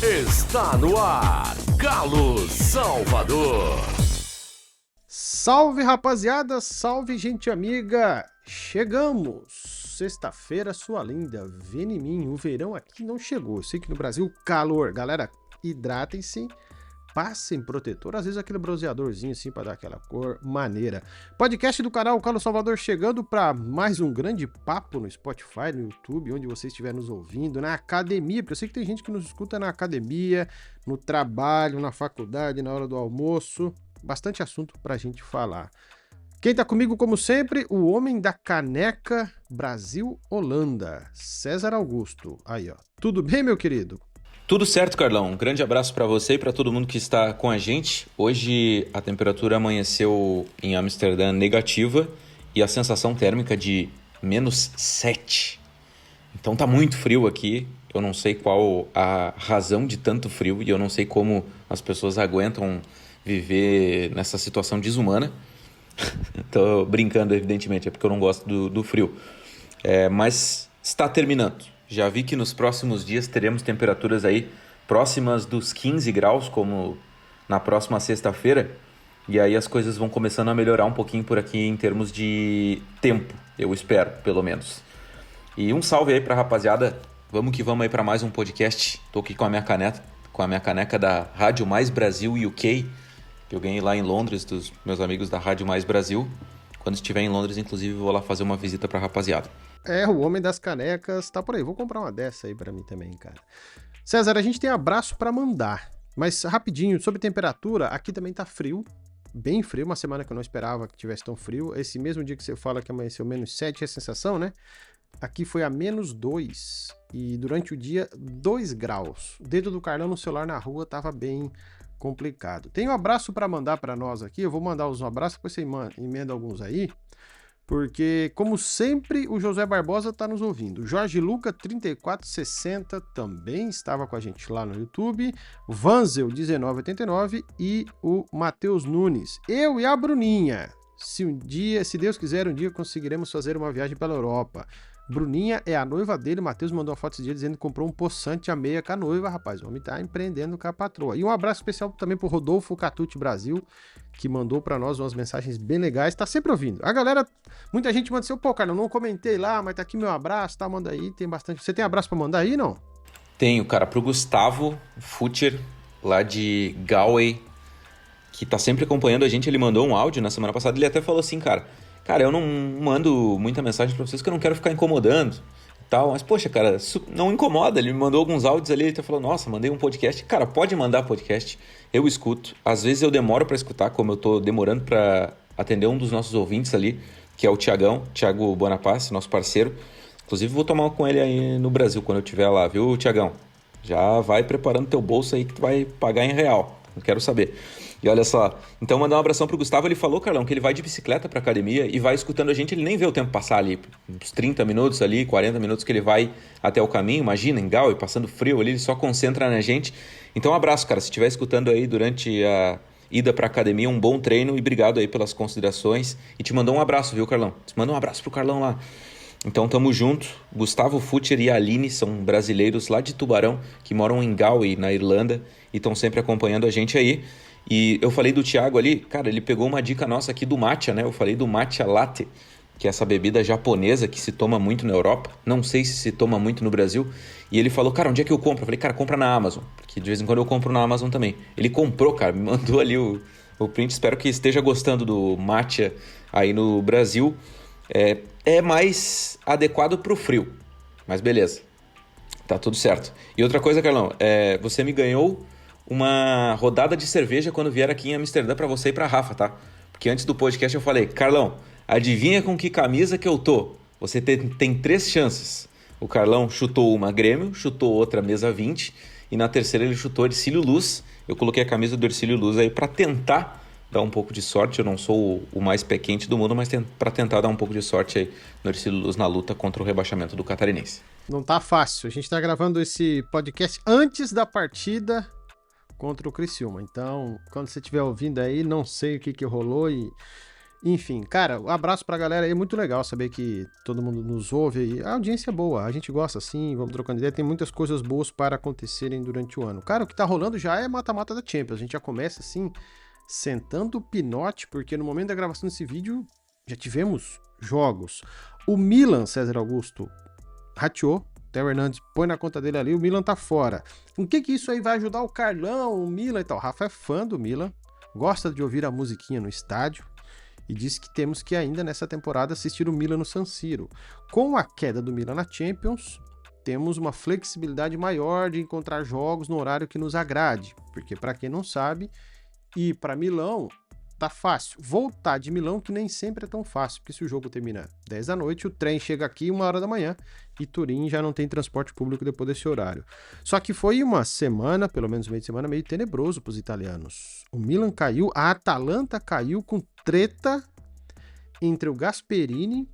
Está no ar, Galo Salvador. Salve, rapaziada, salve, gente amiga. Chegamos. Sexta-feira, sua linda. Vem em mim, o verão aqui não chegou. Eu sei que no Brasil, calor. Galera, hidratem-se, passem protetor. Às vezes aquele bronzeadorzinho assim pra dar aquela cor maneira. Podcast do canal Galo Salvador chegando para mais um grande papo no Spotify, no YouTube, onde você estiver nos ouvindo, na academia, porque eu sei que tem gente que nos escuta na academia, no trabalho, na faculdade, na hora do almoço. Bastante assunto pra gente falar. Quem tá comigo, como sempre, o homem da caneca Brasil-Holanda, César Augusto. Aí, ó. Tudo bem, meu querido? Tudo certo, Carlão. Um grande abraço para você e para todo mundo que está com a gente. Hoje a temperatura amanheceu em Amsterdã negativa e a sensação térmica de -7. Então tá muito frio aqui. Eu não sei qual a razão de tanto frio e eu não sei como as pessoas aguentam viver nessa situação desumana. Tô brincando, evidentemente, é porque eu não gosto do frio. Mas está terminando. Já vi que nos próximos dias teremos temperaturas aí próximas dos 15 graus, como na próxima sexta-feira. E aí as coisas vão começando a melhorar um pouquinho por aqui em termos de tempo, eu espero, pelo menos. E um salve aí pra rapaziada. Vamos que vamos aí para mais um podcast. Tô aqui com a minha caneca da Rádio Mais Brasil UK, que eu ganhei lá em Londres, dos meus amigos da Rádio Mais Brasil. Quando estiver em Londres, inclusive, vou lá fazer uma visita pra rapaziada. O homem das canecas tá por aí. Vou comprar uma dessa aí pra mim também, cara. César, a gente tem abraço pra mandar, mas rapidinho, sobre temperatura, aqui também tá frio, bem frio, uma semana que eu não esperava que tivesse tão frio. Esse mesmo dia que você fala que amanheceu -7, é a sensação, né? Aqui foi a -2 e durante o dia 2 graus. O dedo do Carlão no celular na rua tava bem complicado. Tem um abraço para mandar para nós aqui, eu vou mandar os abraços, depois você emenda alguns aí, porque, como sempre, o José Barbosa tá nos ouvindo. Jorge Luca 3460 também estava com a gente lá no YouTube. Vanzel 1989 e o Matheus Nunes. Eu e a Bruninha. Se Deus quiser, um dia conseguiremos fazer uma viagem pela Europa. Bruninha é a noiva dele, o Matheus mandou uma foto esse dia dizendo que comprou um poçante a meia com a noiva, rapaz. O homem tá empreendendo com a patroa. E um abraço especial também pro Rodolfo Catucci Brasil, que mandou pra nós umas mensagens bem legais, tá sempre ouvindo. A galera, muita gente manda assim, pô, cara, eu não comentei lá, mas tá aqui meu abraço, tá, manda aí, tem bastante. Você tem abraço pra mandar aí, não? Tenho, cara, pro Gustavo Futcher, lá de Galway, que tá sempre acompanhando a gente. Ele mandou um áudio na semana passada, ele até falou assim, cara, eu não mando muita mensagem pra vocês que eu não quero ficar incomodando e tal. Mas, poxa, cara, isso não incomoda. Ele me mandou alguns áudios ali, ele até falou, nossa, mandei um podcast. Cara, pode mandar podcast, eu escuto. Às vezes eu demoro pra escutar, como eu tô demorando pra atender um dos nossos ouvintes ali, que é o Thiago Bonaparte, nosso parceiro. Inclusive, vou tomar com ele aí no Brasil, quando eu estiver lá, viu, Thiagão? Já vai preparando teu bolso aí que tu vai pagar em real. Não quero saber. E olha só, então mandar um abração pro Gustavo. Ele falou, Carlão, que ele vai de bicicleta pra academia e vai escutando a gente. Ele nem vê o tempo passar ali, uns 30 minutos ali, 40 minutos que ele vai até o caminho. Imagina, em Galway, passando frio ali, ele só concentra na gente. Então um abraço, cara, se estiver escutando aí durante a ida pra academia, um bom treino e obrigado aí pelas considerações. E te mandou um abraço, viu, Carlão? Manda um abraço pro Carlão lá. Então tamo junto. Gustavo Futcher e a Aline são brasileiros lá de Tubarão, que moram em Galway, na Irlanda, e estão sempre acompanhando a gente aí. E eu falei do Thiago ali, cara, ele pegou uma dica nossa aqui do matcha, né? Eu falei do matcha latte, que é essa bebida japonesa que se toma muito na Europa. Não sei se toma muito no Brasil. E ele falou, cara, onde é que eu compro? Eu falei, cara, compra na Amazon, porque de vez em quando eu compro na Amazon também. Ele comprou, cara, me mandou ali o print. Espero que esteja gostando do matcha aí no Brasil. É mais adequado pro frio, mas beleza, tá tudo certo. E outra coisa, Carlão, você me ganhou uma rodada de cerveja quando vier aqui em Amsterdã pra você e pra Rafa, tá? Porque antes do podcast eu falei, Carlão, adivinha com que camisa que eu tô? Você tem 3 chances. O Carlão chutou uma Grêmio, chutou outra Mesa 20 e na terceira ele chutou Hercílio Luz. Eu coloquei a camisa do Hercílio Luz aí pra tentar dar um pouco de sorte. Eu não sou o mais pé quente do mundo, mas para tentar dar um pouco de sorte aí no Hercílio Luz na luta contra o rebaixamento do Catarinense. Não tá fácil. A gente tá gravando esse podcast antes da partida contra o Criciúma. Então, quando você estiver ouvindo aí, não sei o que rolou e Enfim, cara, um abraço pra galera aí, é muito legal saber que todo mundo nos ouve aí. A audiência é boa, a gente gosta assim, vamos trocando ideia, tem muitas coisas boas para acontecerem durante o ano. Cara, o que tá rolando já é mata-mata da Champions, a gente já começa assim, sentando o pinote, porque no momento da gravação desse vídeo já tivemos jogos. O Milan, César Augusto, rateou, Theo Hernandes põe na conta dele ali, o Milan tá fora. O que isso aí vai ajudar o Carlão, o Milan e tal? O Rafa é fã do Milan, gosta de ouvir a musiquinha no estádio, e disse que temos que ainda nessa temporada assistir o Milan no San Siro. Com a queda do Milan na Champions, temos uma flexibilidade maior de encontrar jogos no horário que nos agrade, porque para quem não sabe, ir para Milão tá fácil. Voltar de Milão que nem sempre é tão fácil, porque se o jogo termina 10 da noite, o trem chega aqui 1h da manhã e Turim já não tem transporte público depois desse horário. Só que foi uma semana, pelo menos meio de semana, meio tenebroso para os italianos. O Milan caiu, a Atalanta caiu com treta entre o Gasperini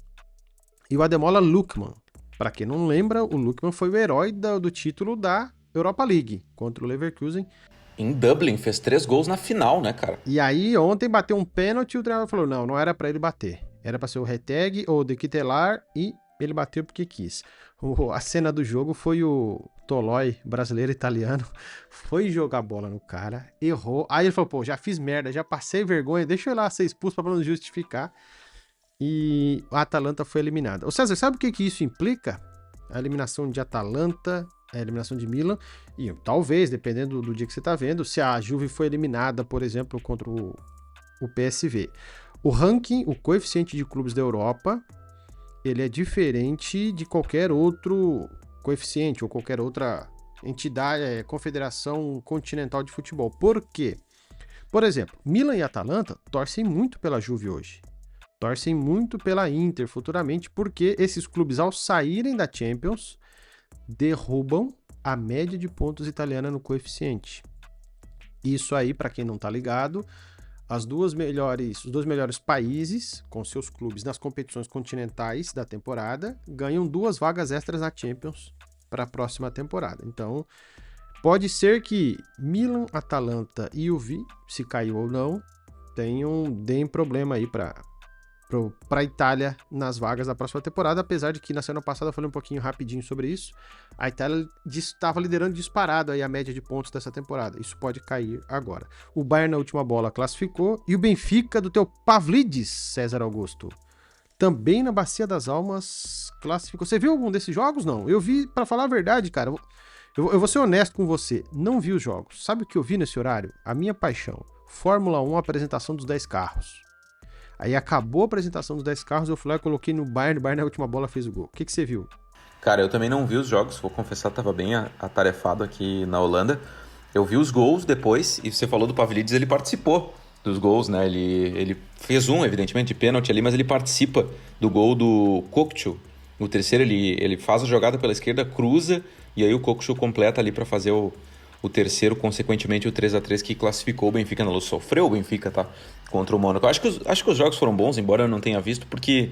e o Ademola Lookman. Para quem não lembra, o Lookman foi o herói do título da Europa League contra o Leverkusen. Em Dublin, fez 3 gols na final, né, cara? E aí, ontem bateu um pênalti e o treinador falou, não era para ele bater. Era para ser o Reteg ou o De Ketelaere e ele bateu porque quis. A cena do jogo foi o Tolói, brasileiro italiano, foi jogar bola no cara, errou. Aí ele falou, pô, já fiz merda, já passei vergonha, deixa eu ir lá ser expulso pra não justificar. E a Atalanta foi eliminada. Ô César, sabe o que isso implica? A eliminação de Atalanta, a eliminação de Milan, e talvez, dependendo do dia que você tá vendo, se a Juve foi eliminada, por exemplo, contra o PSV. O ranking, o coeficiente de clubes da Europa, ele é diferente de qualquer outro coeficiente ou qualquer outra entidade, confederação continental de futebol. Por quê? Por exemplo, Milan e Atalanta torcem muito pela Juve hoje. Torcem muito pela Inter futuramente, porque esses clubes, ao saírem da Champions, derrubam a média de pontos italiana no coeficiente. Isso aí, para quem não tá ligado, os dois melhores países, com seus clubes nas competições continentais da temporada, ganham 2 vagas extras na Champions para a próxima temporada. Então, pode ser que Milan, Atalanta e Juve, se caiu ou não, deem problema aí para a Itália nas vagas da próxima temporada, apesar de que na semana passada eu falei um pouquinho rapidinho sobre isso. A Itália estava liderando disparado aí a média de pontos dessa temporada. Isso pode cair agora. O Bayern na última bola classificou e o Benfica do teu Pavlidis, César Augusto, também na Bacia das Almas classificou. Você viu algum desses jogos? Não. Eu vi, para falar a verdade, cara, eu vou ser honesto com você, não vi os jogos. Sabe o que eu vi nesse horário? A minha paixão. Fórmula 1, apresentação dos 10 carros. Aí acabou a apresentação dos 10 carros, eu fui lá e coloquei no Bayern, na última bola fez o gol. O que você viu? Cara, eu também não vi os jogos, vou confessar, tava bem atarefado aqui na Holanda. Eu vi os gols depois, e você falou do Pavlidis, ele participou dos gols, né? Ele fez evidentemente, de pênalti ali, mas ele participa do gol do Kokcu. O terceiro, ele faz a jogada pela esquerda, cruza, e aí o Kokcu completa ali para fazer o terceiro, consequentemente o 3-3 que classificou o Benfica na luz. Sofreu o Benfica, tá? Contra o Mônaco. Acho que os jogos foram bons, embora eu não tenha visto, porque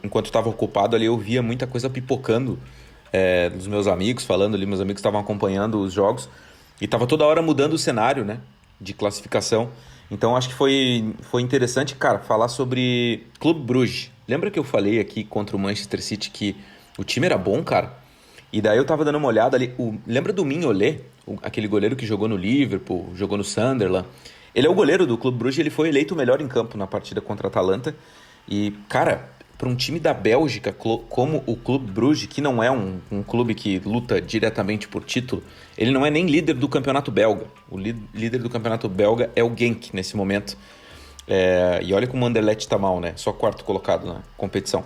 enquanto estava ocupado ali, eu via muita coisa pipocando dos meus amigos, falando ali, meus amigos estavam acompanhando os jogos, e estava toda hora mudando o cenário, né? De classificação. Então acho que foi interessante, cara, falar sobre Clube Brugge. Lembra que eu falei aqui contra o Manchester City que o time era bom, cara? E daí eu tava dando uma olhada ali, lembra do Mignolet, aquele goleiro que jogou no Liverpool, jogou no Sunderland? Ele é o goleiro do Clube Brugge, ele foi eleito o melhor em campo na partida contra a Atalanta. E, cara, para um time da Bélgica como o Clube Brugge, que não é um clube que luta diretamente por título, ele não é nem líder do campeonato belga. O líder do campeonato belga é o Genk nesse momento. E olha como o Anderlecht tá mal, né? Só 4º colocado na competição.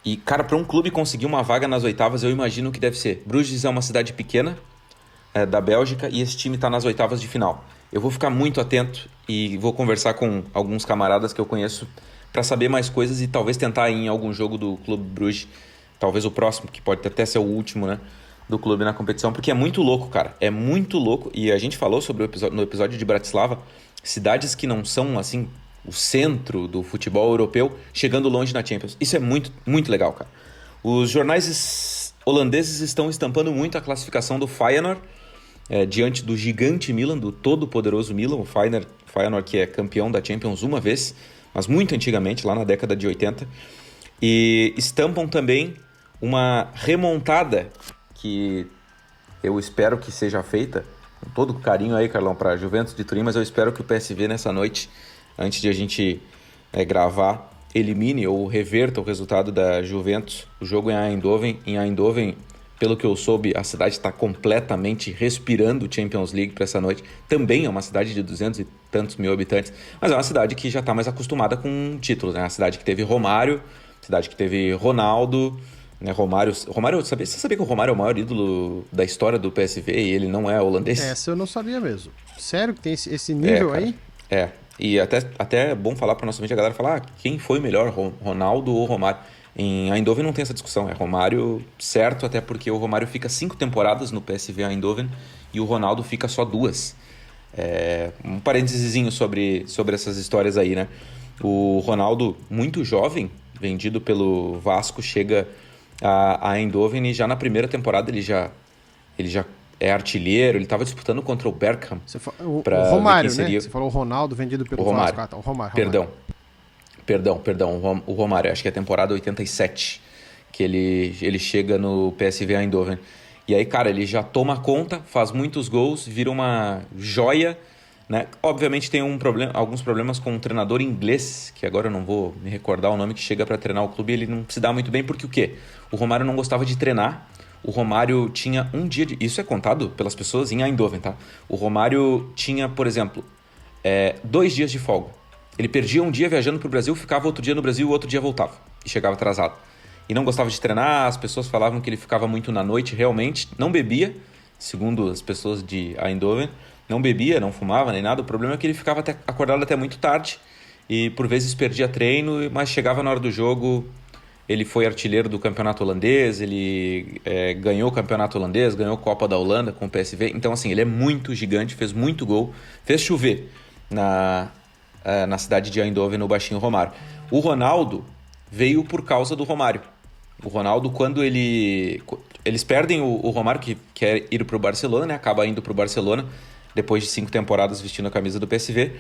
E, cara, para um clube conseguir uma vaga nas oitavas, eu imagino que deve ser. Bruges é uma cidade pequena da Bélgica e esse time está nas oitavas de final. Eu vou ficar muito atento e vou conversar com alguns camaradas que eu conheço para saber mais coisas e talvez tentar ir em algum jogo do Clube Bruges, talvez o próximo, que pode até ser o último, né, do clube na competição, porque é muito louco, cara. É muito louco. E a gente falou sobre no episódio de Bratislava, cidades que não são, assim, o centro do futebol europeu, chegando longe na Champions. Isso é muito, muito legal, cara. Os jornais holandeses estão estampando muito a classificação do Feyenoord, diante do gigante Milan, do todo-poderoso Milan. O Feyenoord Feyenoord, que é campeão da Champions uma vez, mas muito antigamente, lá na década de 80. E estampam também uma remontada que eu espero que seja feita, com todo carinho aí, Carlão, para a Juventus de Turim, mas eu espero que o PSV nessa noite, antes de a gente gravar, elimine ou reverta o resultado da Juventus. O jogo em Eindhoven. Em Eindhoven, pelo que eu soube, a cidade está completamente respirando Champions League para essa noite. Também é uma cidade de 200 e tantos mil habitantes, mas é uma cidade que já está mais acostumada com títulos, né? Uma cidade que teve Romário, cidade que teve Ronaldo, né? Romário, você sabia que o Romário é o maior ídolo da história do PSV e ele não é holandês? Essa eu não sabia mesmo. Sério que tem esse nível cara, aí? E até é bom falar para nossa mente, a galera falar quem foi melhor, Ronaldo ou Romário. Em Eindhoven não tem essa discussão, é Romário certo, até porque o Romário fica 5 temporadas no PSV Eindhoven e o Ronaldo fica só 2. Um parênteses sobre essas histórias aí, né? O Ronaldo, muito jovem, vendido pelo Vasco, chega a Eindhoven e já na primeira temporada ele já é artilheiro, ele estava disputando contra o Bergkamp. O Romário, né? Você falou o Ronaldo vendido pelo Vasco. O Romário. Perdão, o Romário, acho que é a temporada 87 que ele chega no PSV Eindhoven. E aí, cara, ele já toma conta, faz muitos gols, vira uma joia, né? Obviamente tem alguns problemas com um treinador inglês, que agora eu não vou me recordar o nome, que chega para treinar o clube e ele não se dá muito bem, porque o quê? O Romário não gostava de treinar, o Romário tinha um dia de... Isso é contado pelas pessoas em Eindhoven, tá? O Romário tinha, por exemplo, 2 dias de folga. Ele perdia um dia viajando para o Brasil, ficava outro dia no Brasil e outro dia voltava. E chegava atrasado. E não gostava de treinar, as pessoas falavam que ele ficava muito na noite, realmente. Não bebia, segundo as pessoas de Eindhoven. Não bebia, não fumava nem nada. O problema é que ele ficava acordado até muito tarde. E por vezes perdia treino, mas chegava na hora do jogo. Ele foi artilheiro do campeonato holandês, ele ganhou o campeonato holandês, ganhou a Copa da Holanda com o PSV. Então, assim, ele é muito gigante, fez muito gol, fez chover na cidade de Eindhoven, no baixinho Romário. O Ronaldo veio por causa do Romário. O Ronaldo, quando eles perdem o Romário, que quer ir para o Barcelona, né? Acaba indo para o Barcelona, depois de 5 temporadas vestindo a camisa do PSV.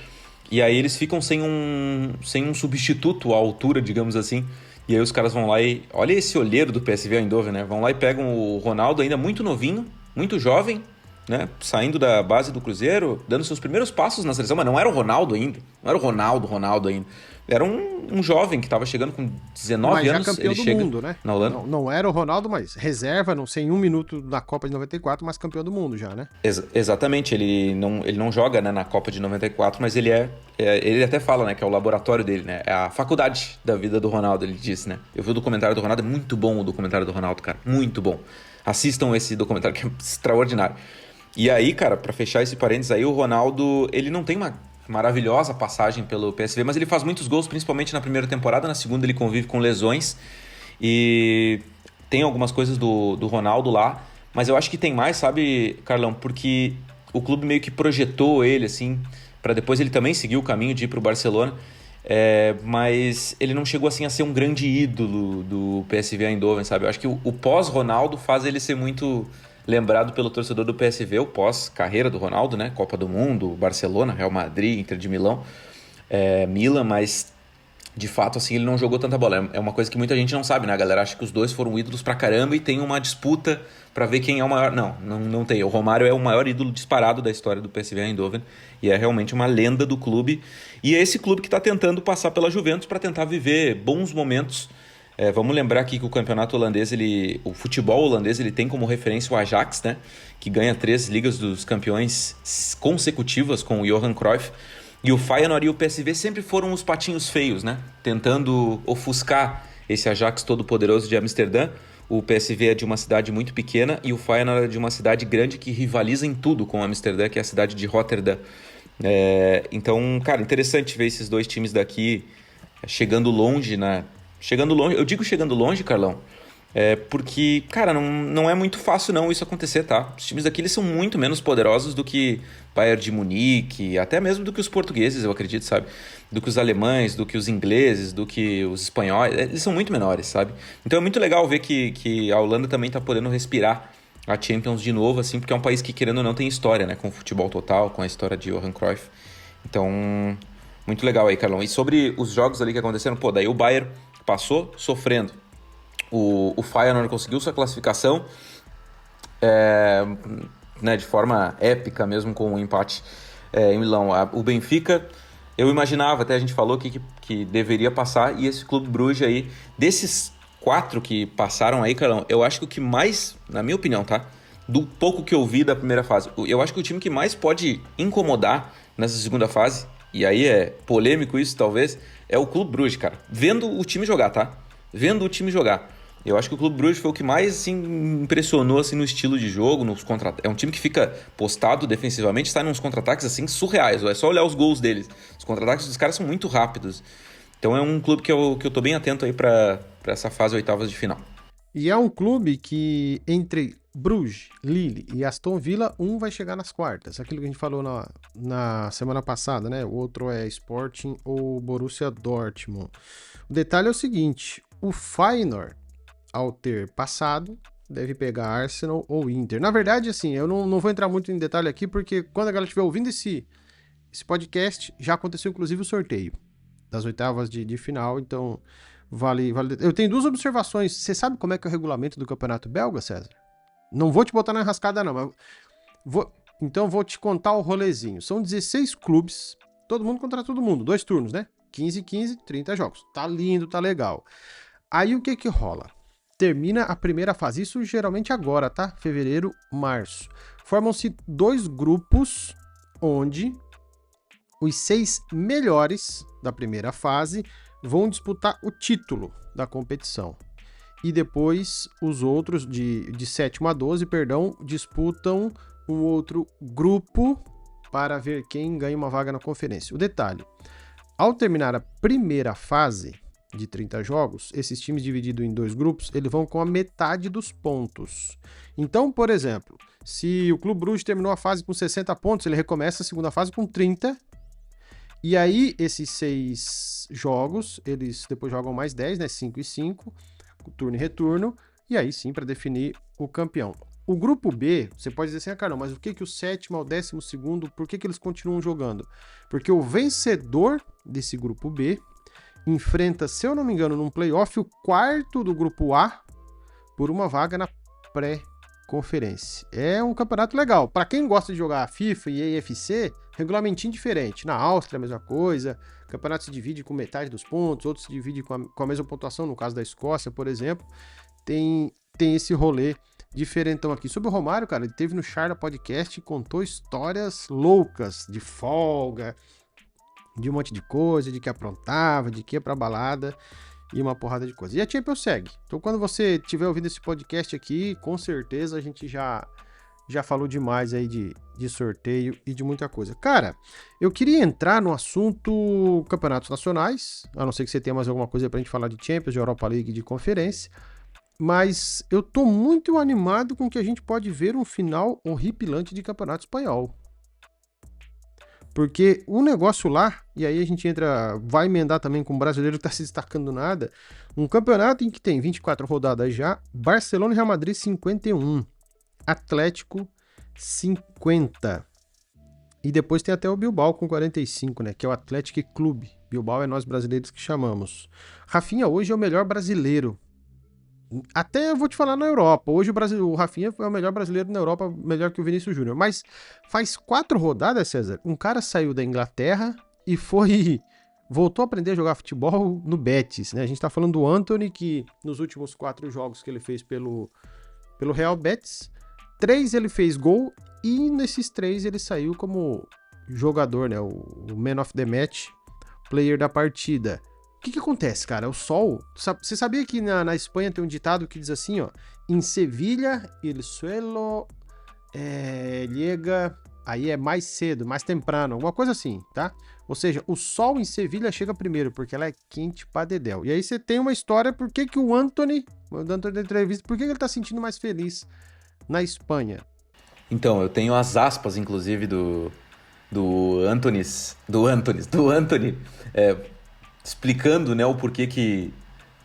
E aí eles ficam sem um substituto à altura, digamos assim. E aí os caras vão lá e... Olha esse olheiro do PSV Eindhoven, né? Vão lá e pegam o Ronaldo, ainda muito novinho, muito jovem, né? Saindo da base do Cruzeiro, dando seus primeiros passos na seleção, mas não era o Ronaldo ainda. Não era o Ronaldo ainda. Era um jovem que estava chegando com 19 anos. Mas já campeão do mundo, né? Na Holanda. Não era o Ronaldo, mas reserva, não sei, em 1 minuto na Copa de 94, mas campeão do mundo já, né? Exatamente, ele não joga, né, na Copa de 94, mas ele até fala, né, que é o laboratório dele, né? É a faculdade da vida do Ronaldo, ele disse, né? Eu vi o documentário do Ronaldo, é muito bom o documentário do Ronaldo, cara. Muito bom. Assistam esse documentário que é extraordinário. E aí, cara, pra fechar esse parênteses aí, o Ronaldo, ele não tem uma maravilhosa passagem pelo PSV, mas ele faz muitos gols, principalmente na primeira temporada. Na segunda ele convive com lesões e tem algumas coisas do Ronaldo lá, mas eu acho que tem mais, sabe, Carlão? Porque o clube meio que projetou ele, assim, para depois ele também seguir o caminho de ir pro Barcelona, mas ele não chegou, assim, a ser um grande ídolo do PSV Eindhoven, sabe? Eu acho que o pós-Ronaldo faz ele ser muito lembrado pelo torcedor do PSV, o pós-carreira do Ronaldo, né? Copa do Mundo, Barcelona, Real Madrid, Inter de Milão, Milan, mas de fato, assim, ele não jogou tanta bola. É uma coisa que muita gente não sabe, né? A galera acha que os dois foram ídolos pra caramba e tem uma disputa pra ver quem é o maior. Não tem. O Romário é o maior ídolo disparado da história do PSV Eindhoven e é realmente uma lenda do clube. E é esse clube que tá tentando passar pela Juventus para tentar viver bons momentos. Vamos lembrar aqui que o campeonato holandês, o futebol holandês, ele tem como referência o Ajax, né? Que ganha 3 Ligas dos Campeões consecutivas com o Johan Cruyff. E o Feyenoord e o PSV sempre foram os patinhos feios, né? Tentando ofuscar esse Ajax todo poderoso de Amsterdã. O PSV é de uma cidade muito pequena e o Feyenoord é de uma cidade grande que rivaliza em tudo com Amsterdã, que é a cidade de Rotterdam. Então, cara, interessante ver esses dois times daqui chegando longe, né? Eu digo chegando longe, Carlão, porque, cara, não é muito fácil não isso acontecer, tá? Os times daqui eles são muito menos poderosos do que Bayern de Munique, até mesmo do que os portugueses, eu acredito, sabe? Do que os alemães, do que os ingleses, do que os espanhóis, eles são muito menores, sabe? Então é muito legal ver que a Holanda também tá podendo respirar a Champions de novo, assim, porque é um país que, querendo ou não, tem história, né? Com o futebol total, com a história de Johan Cruyff. Então, muito legal aí, Carlão. E sobre os jogos ali que aconteceram, pô, daí o Bayern passou sofrendo. O Feyenoord conseguiu sua classificação né, de forma épica mesmo, com um empate em Milão. O Benfica, eu imaginava, até a gente falou que deveria passar, e esse Clube Bruges aí, desses 4 que passaram aí, Carlão, eu acho que o que mais, na minha opinião, tá? Do pouco que eu vi da primeira fase, eu acho que o time que mais pode incomodar nessa segunda fase, e aí é polêmico isso talvez, é o Clube Bruges, cara. Vendo o time jogar, tá? Vendo o time jogar. Eu acho que o Clube Bruges foi o que mais assim, impressionou assim, no estilo de jogo, nos contra-ataques. É um time que fica postado defensivamente, sai nos contra-ataques assim, surreais. É só olhar os gols deles. Os contra-ataques dos caras são muito rápidos. Então é um clube que eu tô bem atento aí pra essa fase oitavas de final. E é um clube que, entre Bruges, Lille e Aston Villa, um vai chegar nas quartas. Aquilo que a gente falou na semana passada, né? O outro é Sporting ou Borussia Dortmund. O detalhe é o seguinte, o Feyenoord, ao ter passado, deve pegar Arsenal ou Inter. Na verdade, assim, eu não vou entrar muito em detalhe aqui, porque quando a galera estiver ouvindo esse podcast, já aconteceu inclusive o sorteio das oitavas de final, então vale. Eu tenho 2 observações. Você sabe como é que é o regulamento do Campeonato Belga, César? Não vou te botar na enrascada não, mas então vou te contar o rolezinho. São 16 clubes, todo mundo contra todo mundo, 2 turnos, né? 15, 30 jogos. Tá lindo, tá legal. Aí o que rola? Termina a primeira fase, isso geralmente agora, tá? Fevereiro, março. Formam-se 2 grupos onde os 6 melhores da primeira fase vão disputar o título da competição. E depois os outros, de 7º a 12, disputam um outro grupo para ver quem ganha uma vaga na conferência. O detalhe, ao terminar a primeira fase de 30 jogos, esses times divididos em 2 grupos, eles vão com a metade dos pontos. Então, por exemplo, se o Clube Bruges terminou a fase com 60 pontos, ele recomeça a segunda fase com 30. E aí, esses 6 jogos, eles depois jogam mais 10, né? 5 e 5, turno e retorno, e aí sim para definir o campeão. O grupo B, você pode dizer assim, cara, mas o que o 7º ao 12º, por que eles continuam jogando? Porque o vencedor desse grupo B enfrenta, se eu não me engano, num playoff, o 4º do grupo A por uma vaga na pré-conferência. É um campeonato legal. Para quem gosta de jogar FIFA e EFC, regulamentinho diferente. Na Áustria, a mesma coisa. O campeonato se divide com metade dos pontos, outros se divide com a mesma pontuação, no caso da Escócia, por exemplo. Tem esse rolê diferentão aqui. Sobre o Romário, cara, ele teve no Charla Podcast e contou histórias loucas de folga, de um monte de coisa, de que aprontava, de que ia pra balada e uma porrada de coisa. E a Champions segue. Então, quando você estiver ouvindo esse podcast aqui, com certeza a gente já falou demais aí de sorteio e de muita coisa. Cara, eu queria entrar no assunto campeonatos nacionais, a não ser que você tenha mais alguma coisa pra gente falar de Champions, de Europa League, de conferência, mas eu tô muito animado com que a gente pode ver um final horripilante de campeonato espanhol. Porque o negócio lá, e aí a gente vai emendar também com o brasileiro que tá se destacando nada, um campeonato em que tem 24 rodadas já, Barcelona e Real Madrid 51, Atlético 50, e depois tem até o Bilbao com 45, né, que é o Atlético Clube. Bilbao é nós brasileiros que chamamos. Rafinha hoje é o melhor brasileiro. Até eu vou te falar na Europa. Hoje o Rafinha é o melhor brasileiro na Europa, melhor que o Vinícius Júnior. Mas faz 4 rodadas, César, um cara saiu da Inglaterra e voltou a aprender a jogar futebol no Betis, né? A gente tá falando do Antony, que nos últimos 4 jogos que ele fez pelo Real Betis, 3 ele fez gol e nesses 3 ele saiu como jogador, né? O Man of the Match, player da partida. O que acontece, cara? O sol... Você sabia que na Espanha tem um ditado que diz assim, ó... Em Sevilha, el suelo llega... Aí é mais cedo, mais temprano, alguma coisa assim, tá? Ou seja, o sol em Sevilha chega primeiro, porque ela é quente pra dedéu. E aí você tem uma história, por que o Antony, dando a entrevista, por que ele tá sentindo mais feliz na Espanha? Então, eu tenho as aspas, inclusive, do Antony... explicando, né, o porquê que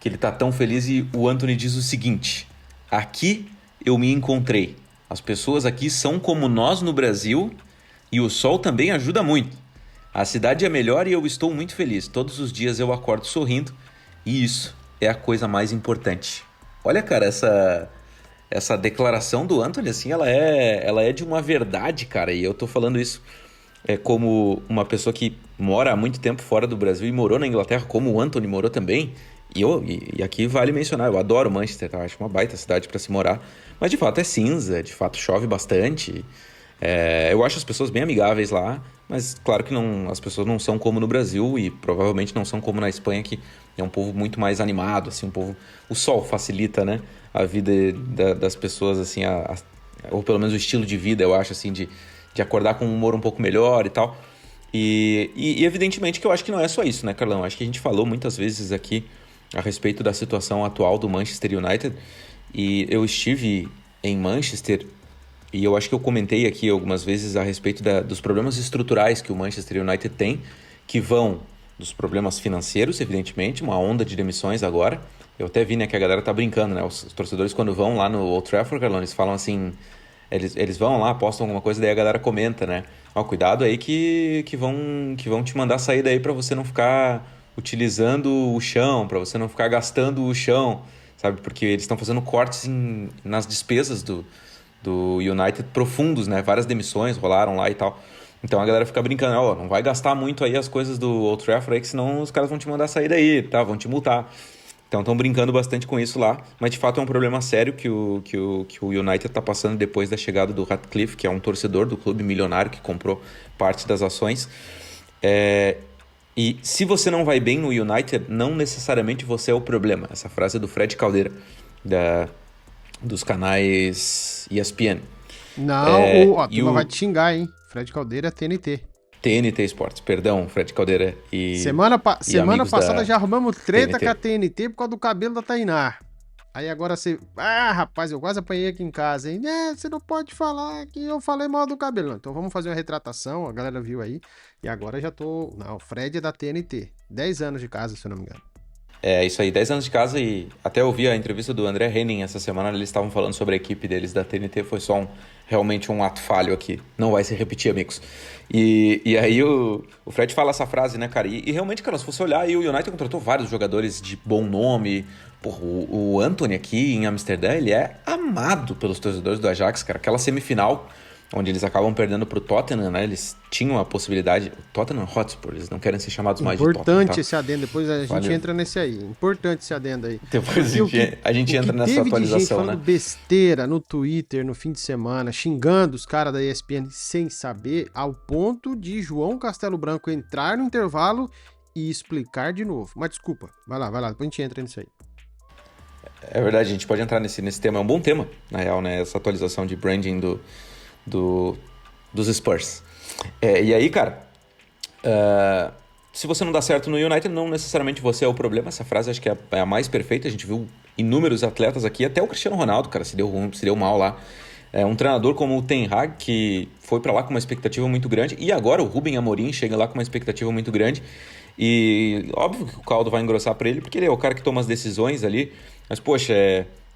ele tá tão feliz, e o Antony diz o seguinte: aqui eu me encontrei. As pessoas aqui são como nós no Brasil e o sol também ajuda muito. A cidade é melhor e eu estou muito feliz. Todos os dias eu acordo sorrindo e isso é a coisa mais importante. Olha, cara, essa declaração do Antony, assim, ela é de uma verdade, cara. E eu tô falando isso como uma pessoa que mora há muito tempo fora do Brasil e morou na Inglaterra, como o Antony morou também. E aqui vale mencionar, eu adoro Manchester, tá? Acho uma baita cidade para se morar. Mas de fato é cinza, de fato chove bastante. Eu acho as pessoas bem amigáveis lá, mas claro que não, as pessoas não são como no Brasil e provavelmente não são como na Espanha, que é um povo muito mais animado, assim, o sol facilita, né, a vida das pessoas, assim, ou pelo menos o estilo de vida, eu acho, assim, de acordar com um humor um pouco melhor e tal. E evidentemente que eu acho que não é só isso, né, Carlão? Acho que a gente falou muitas vezes aqui a respeito da situação atual do Manchester United e eu estive em Manchester e eu acho que eu comentei aqui algumas vezes a respeito dos problemas estruturais que o Manchester United tem, que vão dos problemas financeiros, evidentemente, uma onda de demissões agora. Eu até vi, né, que a galera tá brincando, né? Os torcedores, quando vão lá no Old Trafford, Carlão, eles falam assim... Eles vão lá, postam alguma coisa, daí a galera comenta, né? Ó, cuidado aí que vão te mandar sair daí pra você não ficar utilizando o chão, pra você não ficar gastando o chão, sabe? Porque eles estão fazendo cortes nas despesas do United profundos, né? Várias demissões rolaram lá e tal. Então a galera fica brincando, ó, não vai gastar muito aí as coisas do Old Trafford aí, que senão os caras vão te mandar sair daí, tá? Vão te multar. Então estão brincando bastante com isso lá, mas de fato é um problema sério que o United está passando depois da chegada do Ratcliffe, que é um torcedor do clube milionário que comprou parte das ações. E se você não vai bem no United, não necessariamente você é o problema. Essa frase é do Fred Caldeira, dos canais ESPN. Não, a turma vai te xingar, hein? Fred Caldeira é TNT. TNT Sports, perdão, Fred Caldeira e Semana passada já arrumamos treta TNT. com a TNT por causa do cabelo da Tainá. Aí agora você... Ah, rapaz, eu quase apanhei aqui em casa, hein? Você não pode falar que eu falei mal do cabelo. Não, então vamos fazer uma retratação, a galera viu aí. E agora já tô... Não, o Fred é da TNT. 10 anos de casa, se eu não me engano. É isso aí, 10 anos de casa e até eu vi a entrevista do André Henning essa semana, eles estavam falando sobre a equipe deles da TNT, foi só realmente um ato falho aqui, não vai se repetir, amigos. E aí o Fred fala essa frase, né, cara, e realmente, cara, se você olhar aí, o United contratou vários jogadores de bom nome, porra, o Antony aqui em Amsterdã, ele é amado pelos torcedores do Ajax, cara, aquela semifinal onde eles acabam perdendo pro Tottenham, né? Eles tinham a possibilidade... O Tottenham Hotspur, eles não querem ser chamados mais de Tottenham, Importante tá? esse adendo, depois a gente entra nesse aí. Importante esse adendo aí. Depois a gente entra nessa atualização, teve de gente né? falando besteira no Twitter no fim de semana, xingando os caras da ESPN sem saber, ao ponto de João Castelo Branco entrar no intervalo e explicar de novo. Mas desculpa, vai lá, depois a gente entra nisso aí. É verdade, a gente pode entrar nesse tema. É um bom tema, na real, né? Essa atualização de branding dos Spurs. E aí, cara, se você não dá certo no United, não necessariamente você é o problema. Essa frase acho que é a mais perfeita. A gente viu inúmeros atletas aqui, até o Cristiano Ronaldo, cara, se deu mal lá. Um treinador como o Ten Hag, que foi pra lá com uma expectativa muito grande, e agora o Ruben Amorim chega lá com uma expectativa muito grande. E óbvio que o caldo vai engrossar pra ele, porque ele é o cara que toma as decisões ali. Mas, poxa,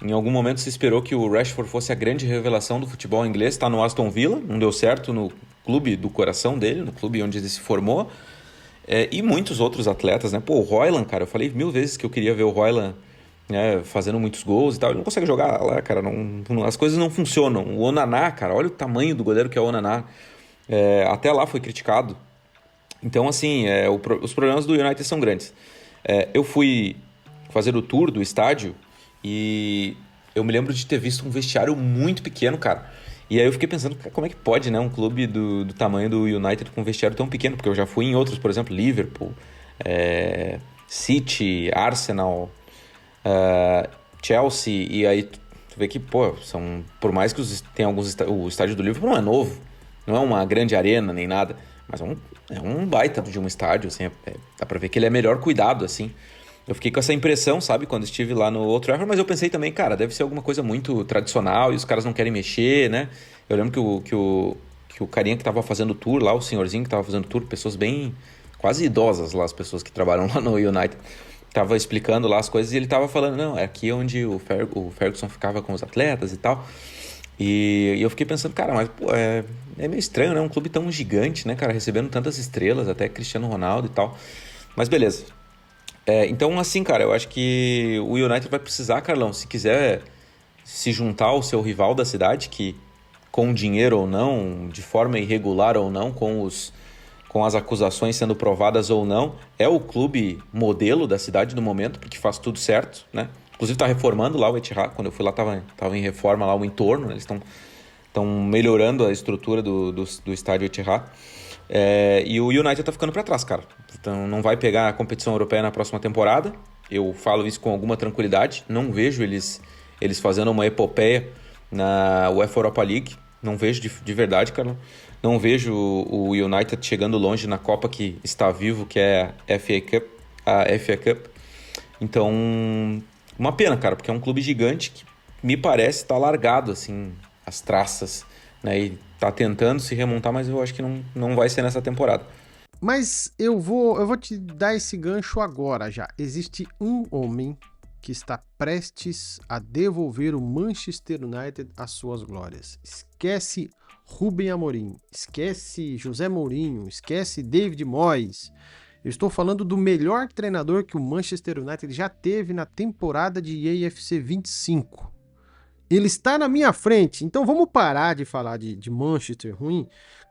em algum momento se esperou que o Rashford fosse a grande revelação do futebol inglês. Está no Aston Villa, não deu certo no clube do coração dele, no clube onde ele se formou. E muitos outros atletas, né? Pô, o Højlund, cara, eu falei 1000 vezes que eu queria ver o Højlund, né, fazendo muitos gols e tal. Ele não consegue jogar lá, cara. As coisas não funcionam. O Onaná, cara, olha o tamanho do goleiro que é o Onaná. Até lá foi criticado. Então, assim, os problemas do United são grandes. Eu fui fazer o tour do estádio e eu me lembro de ter visto um vestiário muito pequeno, cara. E aí eu fiquei pensando, como é que pode, né? Um clube do tamanho do United com um vestiário tão pequeno? Porque eu já fui em outros, por exemplo, Liverpool, City, Arsenal, Chelsea. E aí tu vê que, pô, por mais que tem alguns... O estádio do Liverpool não é novo, não é uma grande arena nem nada, mas é um baita de um estádio, assim, dá pra ver que ele é melhor cuidado, assim. Eu fiquei com essa impressão, sabe, quando estive lá no Old Trafford, mas eu pensei também, cara, deve ser alguma coisa muito tradicional e os caras não querem mexer, né? Eu lembro que o carinha que tava fazendo o tour lá, o senhorzinho que tava fazendo o tour, pessoas bem, quase idosas lá, as pessoas que trabalham lá no United, tava explicando lá as coisas e ele tava falando, não, é aqui onde o Ferguson ficava com os atletas e tal. E eu fiquei pensando, cara, mas pô, é meio estranho, né? Um clube tão gigante, né, cara? Recebendo tantas estrelas, até Cristiano Ronaldo e tal. Mas beleza. Então, assim, cara, eu acho que o United vai precisar, Carlão, se quiser se juntar ao seu rival da cidade, que com dinheiro ou não, de forma irregular ou não, com as acusações sendo provadas ou não, é o clube modelo da cidade no momento, porque faz tudo certo, né? Inclusive está reformando lá o Etihad, quando eu fui lá tava em reforma lá o entorno, né? Eles estão melhorando a estrutura do estádio Etihad. E o United tá ficando para trás, cara. Então não vai pegar a competição europeia na próxima temporada. Eu falo isso com alguma tranquilidade. Não vejo eles fazendo uma epopeia na UEFA Europa League. Não vejo de verdade, cara. Não vejo o United chegando longe na Copa que está vivo, que é a FA Cup. Então, uma pena, cara, porque é um clube gigante que me parece estar largado, assim, as traças, né? E tá tentando se remontar, mas eu acho que não vai ser nessa temporada. Mas eu vou te dar esse gancho agora já. Existe um homem que está prestes a devolver o Manchester United às suas glórias. Esquece Rubem Amorim, esquece José Mourinho, esquece David Moyes. Eu estou falando do melhor treinador que o Manchester United já teve na temporada de AFC 25. Ele está na minha frente, então vamos parar de falar de Manchester ruim.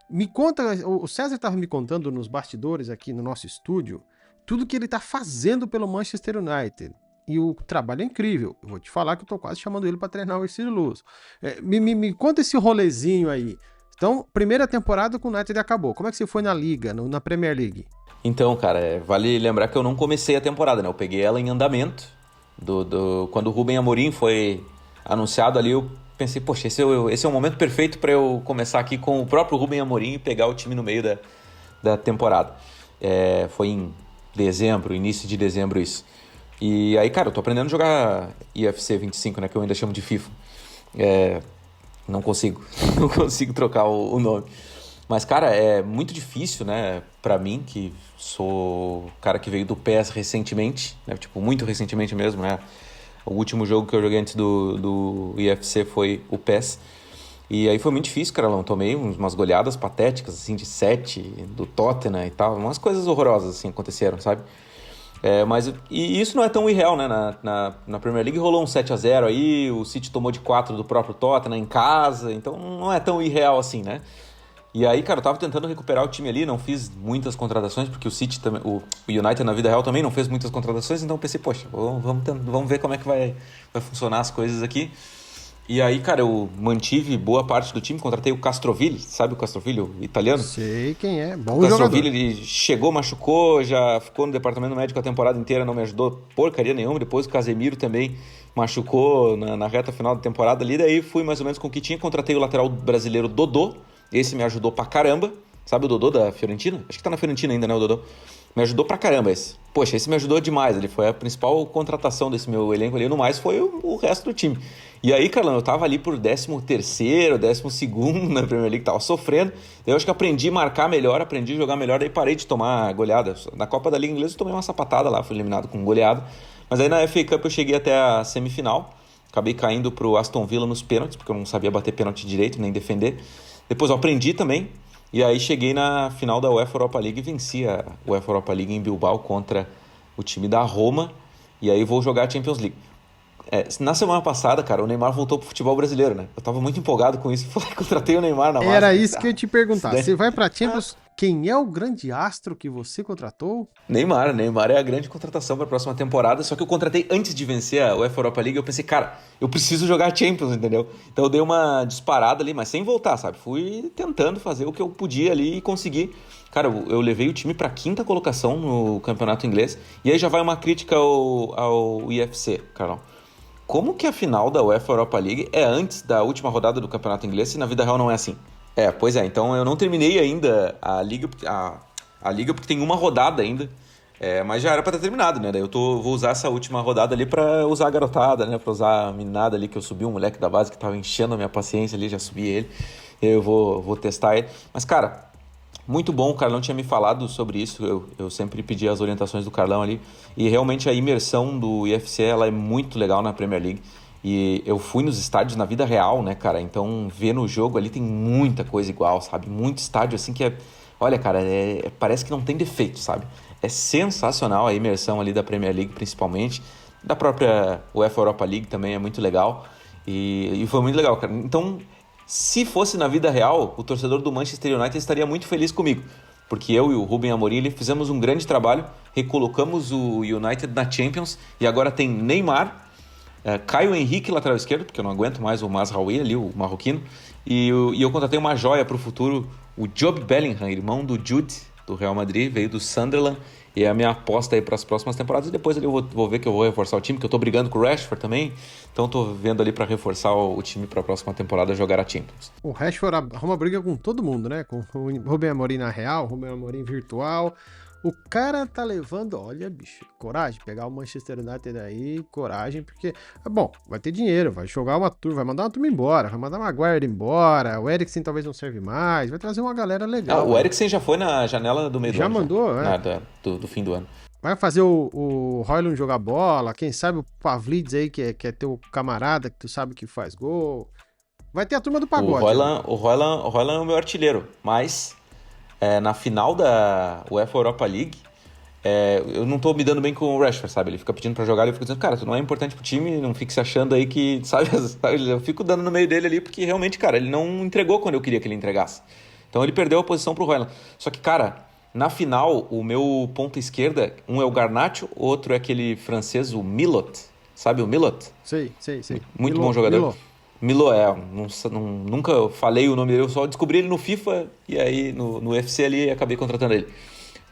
Me conta, o César estava me contando nos bastidores aqui no nosso estúdio, tudo que ele está fazendo pelo Manchester United. E o trabalho é incrível. Eu vou te falar que eu tô quase chamando ele para treinar o Ercílio Luz. Me conta esse rolezinho aí. Então, primeira temporada com o United acabou. Como é que você foi na Liga, na Premier League? Então, cara, vale lembrar que eu não comecei a temporada, né? Eu peguei ela em andamento. Quando o Rubem Amorim foi anunciado ali, eu pensei, poxa, esse é o momento perfeito para eu começar aqui com o próprio Rubem Amorim e pegar o time no meio da temporada. Foi em dezembro, início de dezembro isso. E aí, cara, eu tô aprendendo a jogar IFC 25, né, que eu ainda chamo de FIFA. Não consigo trocar o nome. Mas, cara, é muito difícil, né, pra mim, que sou cara que veio do PES recentemente, né, tipo, muito recentemente mesmo, né. O último jogo que eu joguei antes do IFC foi o PES. E aí foi muito difícil, cara. Eu tomei umas goleadas patéticas, assim, de 7 do Tottenham e tal. Umas coisas horrorosas, assim, aconteceram, sabe? E isso não é tão irreal, né? Na Premier League rolou um 7-0 aí, o City tomou de 4 do próprio Tottenham em casa. Então não é tão irreal assim, né? E aí, cara, eu tava tentando recuperar o time ali, não fiz muitas contratações, porque o City também, o United na vida real também não fez muitas contratações, então eu pensei, poxa, vamos ver como é que vai funcionar as coisas aqui. E aí, cara, eu mantive boa parte do time, contratei o Castrovilli, sabe o Castrovilli, o italiano? Sei quem é, bom jogador. O Castrovilli, jogador. ele chegou, machucou, já ficou no departamento médico a temporada inteira, não me ajudou porcaria nenhuma. Depois o Casemiro também machucou na reta final da temporada ali, daí fui mais ou menos com o que tinha, contratei o lateral brasileiro Dodô. Esse me ajudou pra caramba. Sabe o Dodô da Fiorentina? Acho que tá na Fiorentina ainda, né, o Dodô? Me ajudou pra caramba esse. Poxa, esse me ajudou demais. Ele foi a principal contratação desse meu elenco ali. No mais, foi o resto do time. E aí, Carlão, eu tava ali por 13º, 12º na Premier League. Tava sofrendo. Eu acho que aprendi a marcar melhor, aprendi a jogar melhor. Daí parei de tomar goleada. Na Copa da Liga Inglesa eu tomei uma sapatada lá. Fui eliminado com goleada. Mas aí na FA Cup eu cheguei até a semifinal. Acabei caindo pro Aston Villa nos pênaltis, porque eu não sabia bater pênalti direito, nem defender. Depois eu aprendi também, e aí cheguei na final da UEFA Europa League e venci a UEFA Europa League em Bilbao contra o time da Roma, e aí vou jogar a Champions League. Na semana passada, cara, o Neymar voltou pro futebol brasileiro, né? Eu tava muito empolgado com isso, contratei o Neymar na massa. Era isso que eu ia te perguntar, você vai pra Champions, quem é o grande astro que você contratou? Neymar é a grande contratação para a próxima temporada, só que eu contratei antes de vencer a UEFA Europa League, eu pensei, cara, eu preciso jogar Champions, entendeu? Então eu dei uma disparada ali, mas sem voltar, sabe? Fui tentando fazer o que eu podia ali e consegui. Cara, eu levei o time para 5ª colocação no campeonato inglês, e aí já vai uma crítica ao IFC, Carlão. Como que a final da UEFA Europa League é antes da última rodada do campeonato inglês se na vida real não é assim? Pois é, então eu não terminei ainda a liga porque tem uma rodada ainda, mas já era pra ter terminado, né? Daí vou usar essa última rodada ali pra usar a garotada, né? Pra usar a meninada ali, que eu subi um moleque da base que tava enchendo a minha paciência ali, já subi ele, eu vou testar ele. Mas, cara, muito bom, o Carlão tinha me falado sobre isso, eu sempre pedi as orientações do Carlão ali, e realmente a imersão do IFC, ela é muito legal na Premier League. E eu fui nos estádios na vida real, né, cara? Então, ver no jogo ali tem muita coisa igual, sabe? Muito estádio, assim, que é... Olha, cara, parece que não tem defeito, sabe? É sensacional a imersão ali da Premier League, principalmente. Da própria UEFA Europa League também é muito legal. E foi muito legal, cara. Então, se fosse na vida real, o torcedor do Manchester United estaria muito feliz comigo. Porque eu e o Rubem Amorim fizemos um grande trabalho, recolocamos o United na Champions e agora tem Neymar, Caio Henrique, lateral esquerdo, porque eu não aguento mais o Mazraoui ali, o marroquino. E eu contratei uma joia para o futuro, o Job Bellingham, irmão do Jude, do Real Madrid, veio do Sunderland. E é a minha aposta aí para as próximas temporadas. E depois ali eu vou ver que eu vou reforçar o time, que eu tô brigando com o Rashford também. Então tô vendo ali para reforçar o time para a próxima temporada jogar a Champions. O Rashford arruma briga com todo mundo, né? Com o Rubem Amorim na real, o Rubem Amorim virtual. O cara tá levando, olha, bicho, coragem, pegar o Manchester United aí, coragem, porque, bom, vai ter dinheiro, vai jogar uma turma, vai mandar uma turma embora, vai mandar uma Maguire embora, o Eriksen talvez não serve mais, vai trazer uma galera legal. O Eriksen já foi na janela do meio do ano. Já mandou, do fim do ano. Vai fazer o Højlund jogar bola, quem sabe o Pavlidis aí, que é teu camarada, que tu sabe que faz gol. Vai ter a turma do pagode. O Højlund é o meu artilheiro, mas... na final da UEFA Europa League, eu não tô me dando bem com o Rashford, sabe? Ele fica pedindo pra jogar e eu fico dizendo, cara, tu não é importante pro time, não fique se achando aí que, sabe? Eu fico dando no meio dele ali porque realmente, cara, ele não entregou quando eu queria que ele entregasse. Então ele perdeu a posição pro Højlund. Só que, cara, na final, o meu ponta esquerda, um é o Garnacho, o outro é aquele francês, o Milot. Sabe o Milot? Sei. Muito bom jogador. Milo, nunca falei o nome dele, eu só descobri ele no FIFA e aí no UFC ali acabei contratando ele.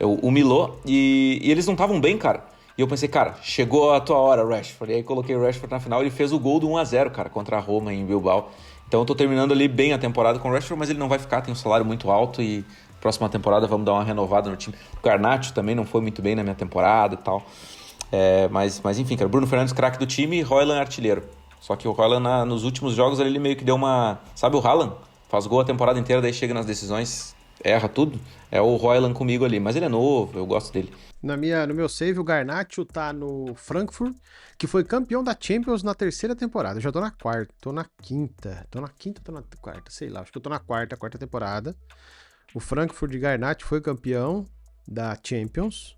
O Milo, e eles não estavam bem, cara. E eu pensei, cara, chegou a tua hora, Rashford. E aí coloquei o Rashford na final e ele fez o gol do 1-0, cara, contra a Roma em Bilbao. Então eu tô terminando ali bem a temporada com o Rashford, mas ele não vai ficar, tem um salário muito alto e próxima temporada vamos dar uma renovada no time. O Garnacho também não foi muito bem na minha temporada e tal. Mas enfim, cara, Bruno Fernandes, craque do time, e Højlund artilheiro. Só que o Haaland, nos últimos jogos, ele meio que deu uma... Sabe o Haaland? Faz gol a temporada inteira, daí chega nas decisões, erra tudo. É o Højlund comigo ali, mas ele é novo, eu gosto dele. No meu save, o Garnacho tá no Frankfurt, que foi campeão da Champions na terceira temporada. Eu já tô na quarta, tô na quinta ou tô na quarta, sei lá, acho que eu tô na quarta temporada. O Frankfurt de Garnacho foi campeão da Champions.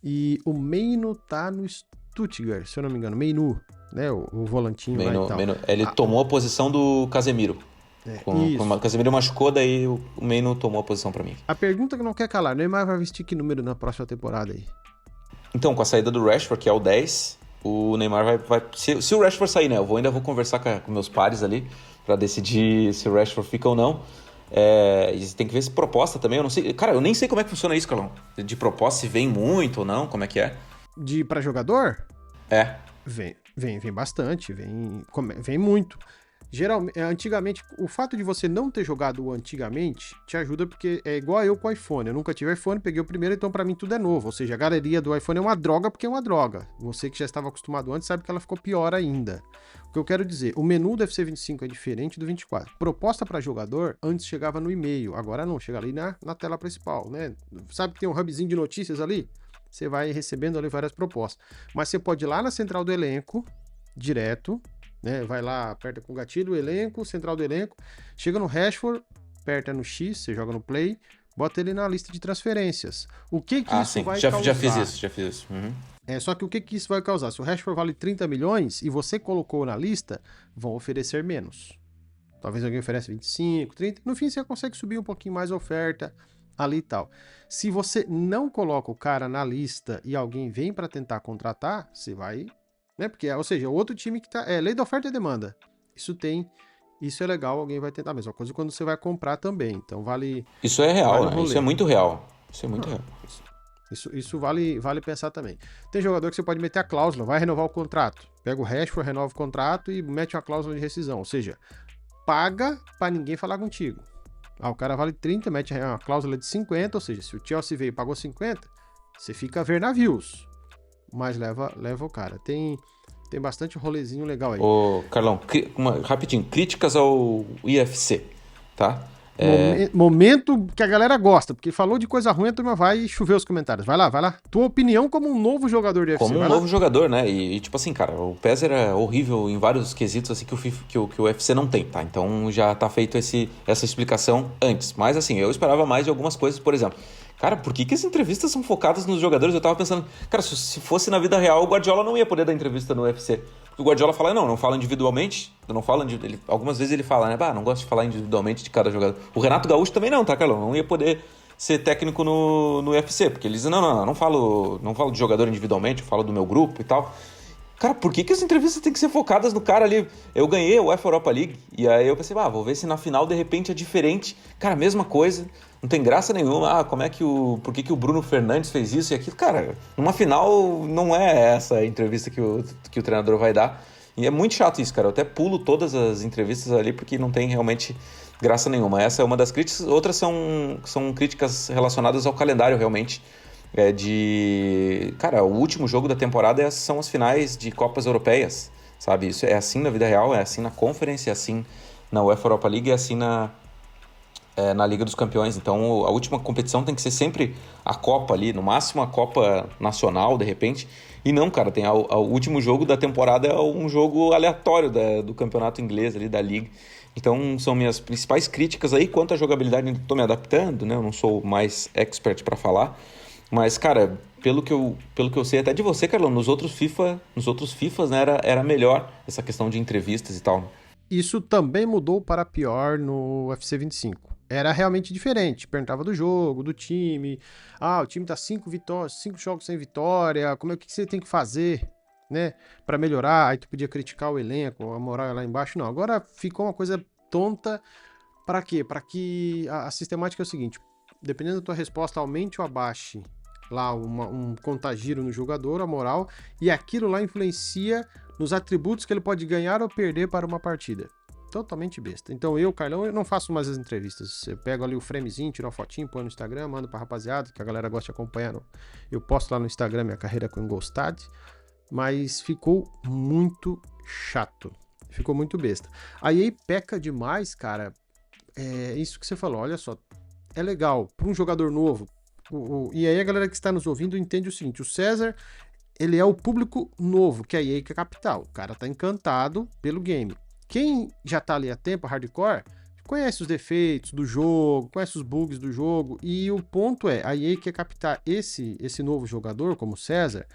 E o Maino tá no Stuttgart, se eu não me engano, Mainu. Né, o volantinho lá e tal. Ele tomou a posição do Casemiro. Quando o Casemiro machucou, daí o Maino tomou a posição pra mim. A pergunta que não quer calar, o Neymar vai vestir que número na próxima temporada aí? Então, com a saída do Rashford, que é o 10, o Neymar vai... Se o Rashford sair, né, eu ainda vou conversar com meus pares ali pra decidir se o Rashford fica ou não. E tem que ver se proposta também, eu não sei. Cara, eu nem sei como é que funciona isso, Carlão. De proposta, se vem muito ou não, como é que é? Pra jogador? Vem bastante, vem muito. Geralmente, antigamente, o fato de você não ter jogado antigamente te ajuda porque é igual eu com o iPhone. Eu nunca tive iPhone, peguei o primeiro, então pra mim tudo é novo. Ou seja, a galeria do iPhone é uma droga porque é uma droga. Você que já estava acostumado antes sabe que ela ficou pior ainda. O que eu quero dizer, o menu do FC 25 é diferente do 24. Proposta para jogador, antes chegava no e-mail, agora não, chega ali na tela principal, né? Sabe que tem um hubzinho de notícias ali? Você vai recebendo ali várias propostas. Mas você pode ir lá na central do elenco, direto, né? Vai lá, aperta com o gatilho, elenco, central do elenco, chega no Rashford, aperta no X, você joga no Play, bota ele na lista de transferências. O que isso vai causar? Já fiz isso. Uhum. Só que o que isso vai causar? Se o Rashford vale 30 milhões e você colocou na lista, vão oferecer menos. Talvez alguém ofereça 25, 30, no fim você consegue subir um pouquinho mais a oferta ali e tal. Se você não coloca o cara na lista e alguém vem para tentar contratar, você vai, né? Porque, ou seja, o outro time que tá, lei da oferta e demanda. Isso é legal, alguém vai tentar a mesma coisa quando você vai comprar também. Então vale. Isso é real, né? Isso é muito real. Real. Isso vale pensar também. Tem jogador que você pode meter a cláusula, vai renovar o contrato. Pega o Rashford, renova o contrato e mete uma cláusula de rescisão. Ou seja, paga para ninguém falar contigo. O cara vale 30, mete uma cláusula de 50, ou seja, se o Chelsea veio e pagou 50, você fica a ver navios. Mas leva o cara. Tem bastante rolezinho legal aí. Ô, Carlão, rapidinho, críticas ao IFC, tá? Momento que a galera gosta, porque falou de coisa ruim, a turma vai chover os comentários. Vai lá, vai lá. Tua opinião como um novo jogador de UFC. Como um novo jogador, né? E tipo assim, cara, o PES era horrível em vários quesitos assim que o UFC não tem, tá? Então já tá feito essa explicação antes. Mas assim, eu esperava mais de algumas coisas, por exemplo. Cara, por que as entrevistas são focadas nos jogadores? Eu tava pensando, cara, se fosse na vida real, o Guardiola não ia poder dar entrevista no UFC. Porque o Guardiola fala, não fala individualmente, não fala algumas vezes ele fala, né? Não gosto de falar individualmente de cada jogador. O Renato Gaúcho também não, tá, Carlão? Não ia poder ser técnico no UFC, porque eles dizem, não falo de jogador individualmente, eu falo do meu grupo e tal. Cara, por que as entrevistas têm que ser focadas no cara ali? Eu ganhei a UEFA Europa League, e aí eu pensei, vou ver se na final de repente é diferente. Cara, mesma coisa, não tem graça nenhuma. Por que o Bruno Fernandes fez isso e aquilo? Cara, numa final não é essa a entrevista que o treinador vai dar. E é muito chato isso, cara. Eu até pulo todas as entrevistas ali porque não tem realmente graça nenhuma. Essa é uma das críticas. Outras são críticas relacionadas ao calendário, realmente. Cara, o último jogo da temporada são as finais de Copas Europeias, sabe? Isso é assim na vida real, é assim na Conference, é assim na UEFA Europa League, é assim na Liga dos Campeões. Então a última competição tem que ser sempre a Copa ali, no máximo a Copa Nacional, de repente. E não, cara, o último jogo da temporada é um jogo aleatório do campeonato inglês ali, da Liga. Então são minhas principais críticas aí. Quanto à jogabilidade, estou me adaptando, né? Eu não sou mais expert para falar. Mas, cara, pelo que eu sei até de você, Carlão, nos outros FIFAs, né, era melhor essa questão de entrevistas e tal. Isso também mudou para pior no UFC 25. Era realmente diferente. Perguntava do jogo, do time. O time tá 5 jogos sem vitória. O que você tem que fazer, né, para melhorar? Aí tu podia criticar o elenco, a moral é lá embaixo. Não, agora ficou uma coisa tonta. Para quê? Para que a sistemática é o seguinte: dependendo da tua resposta, aumente ou abaixe lá um contagiro no jogador, a moral, e aquilo lá influencia nos atributos que ele pode ganhar ou perder para uma partida. Totalmente besta. Então Carlão, eu não faço mais as entrevistas. Eu pego ali o framezinho, tiro uma fotinho, põe no Instagram, mando pra rapaziada, que a galera gosta de acompanhar. Eu posto lá no Instagram minha carreira com Engolstad, mas ficou muito chato. Ficou muito besta. A EA peca demais, cara. É isso que você falou, olha só. É legal, para um jogador novo. E aí a galera que está nos ouvindo entende o seguinte: o César, ele é o público novo, que a EA que é capital. O cara tá encantado pelo game. Quem já tá ali há tempo, hardcore, conhece os defeitos do jogo, conhece os bugs do jogo, e o ponto é, a EA quer captar esse novo jogador, como o César,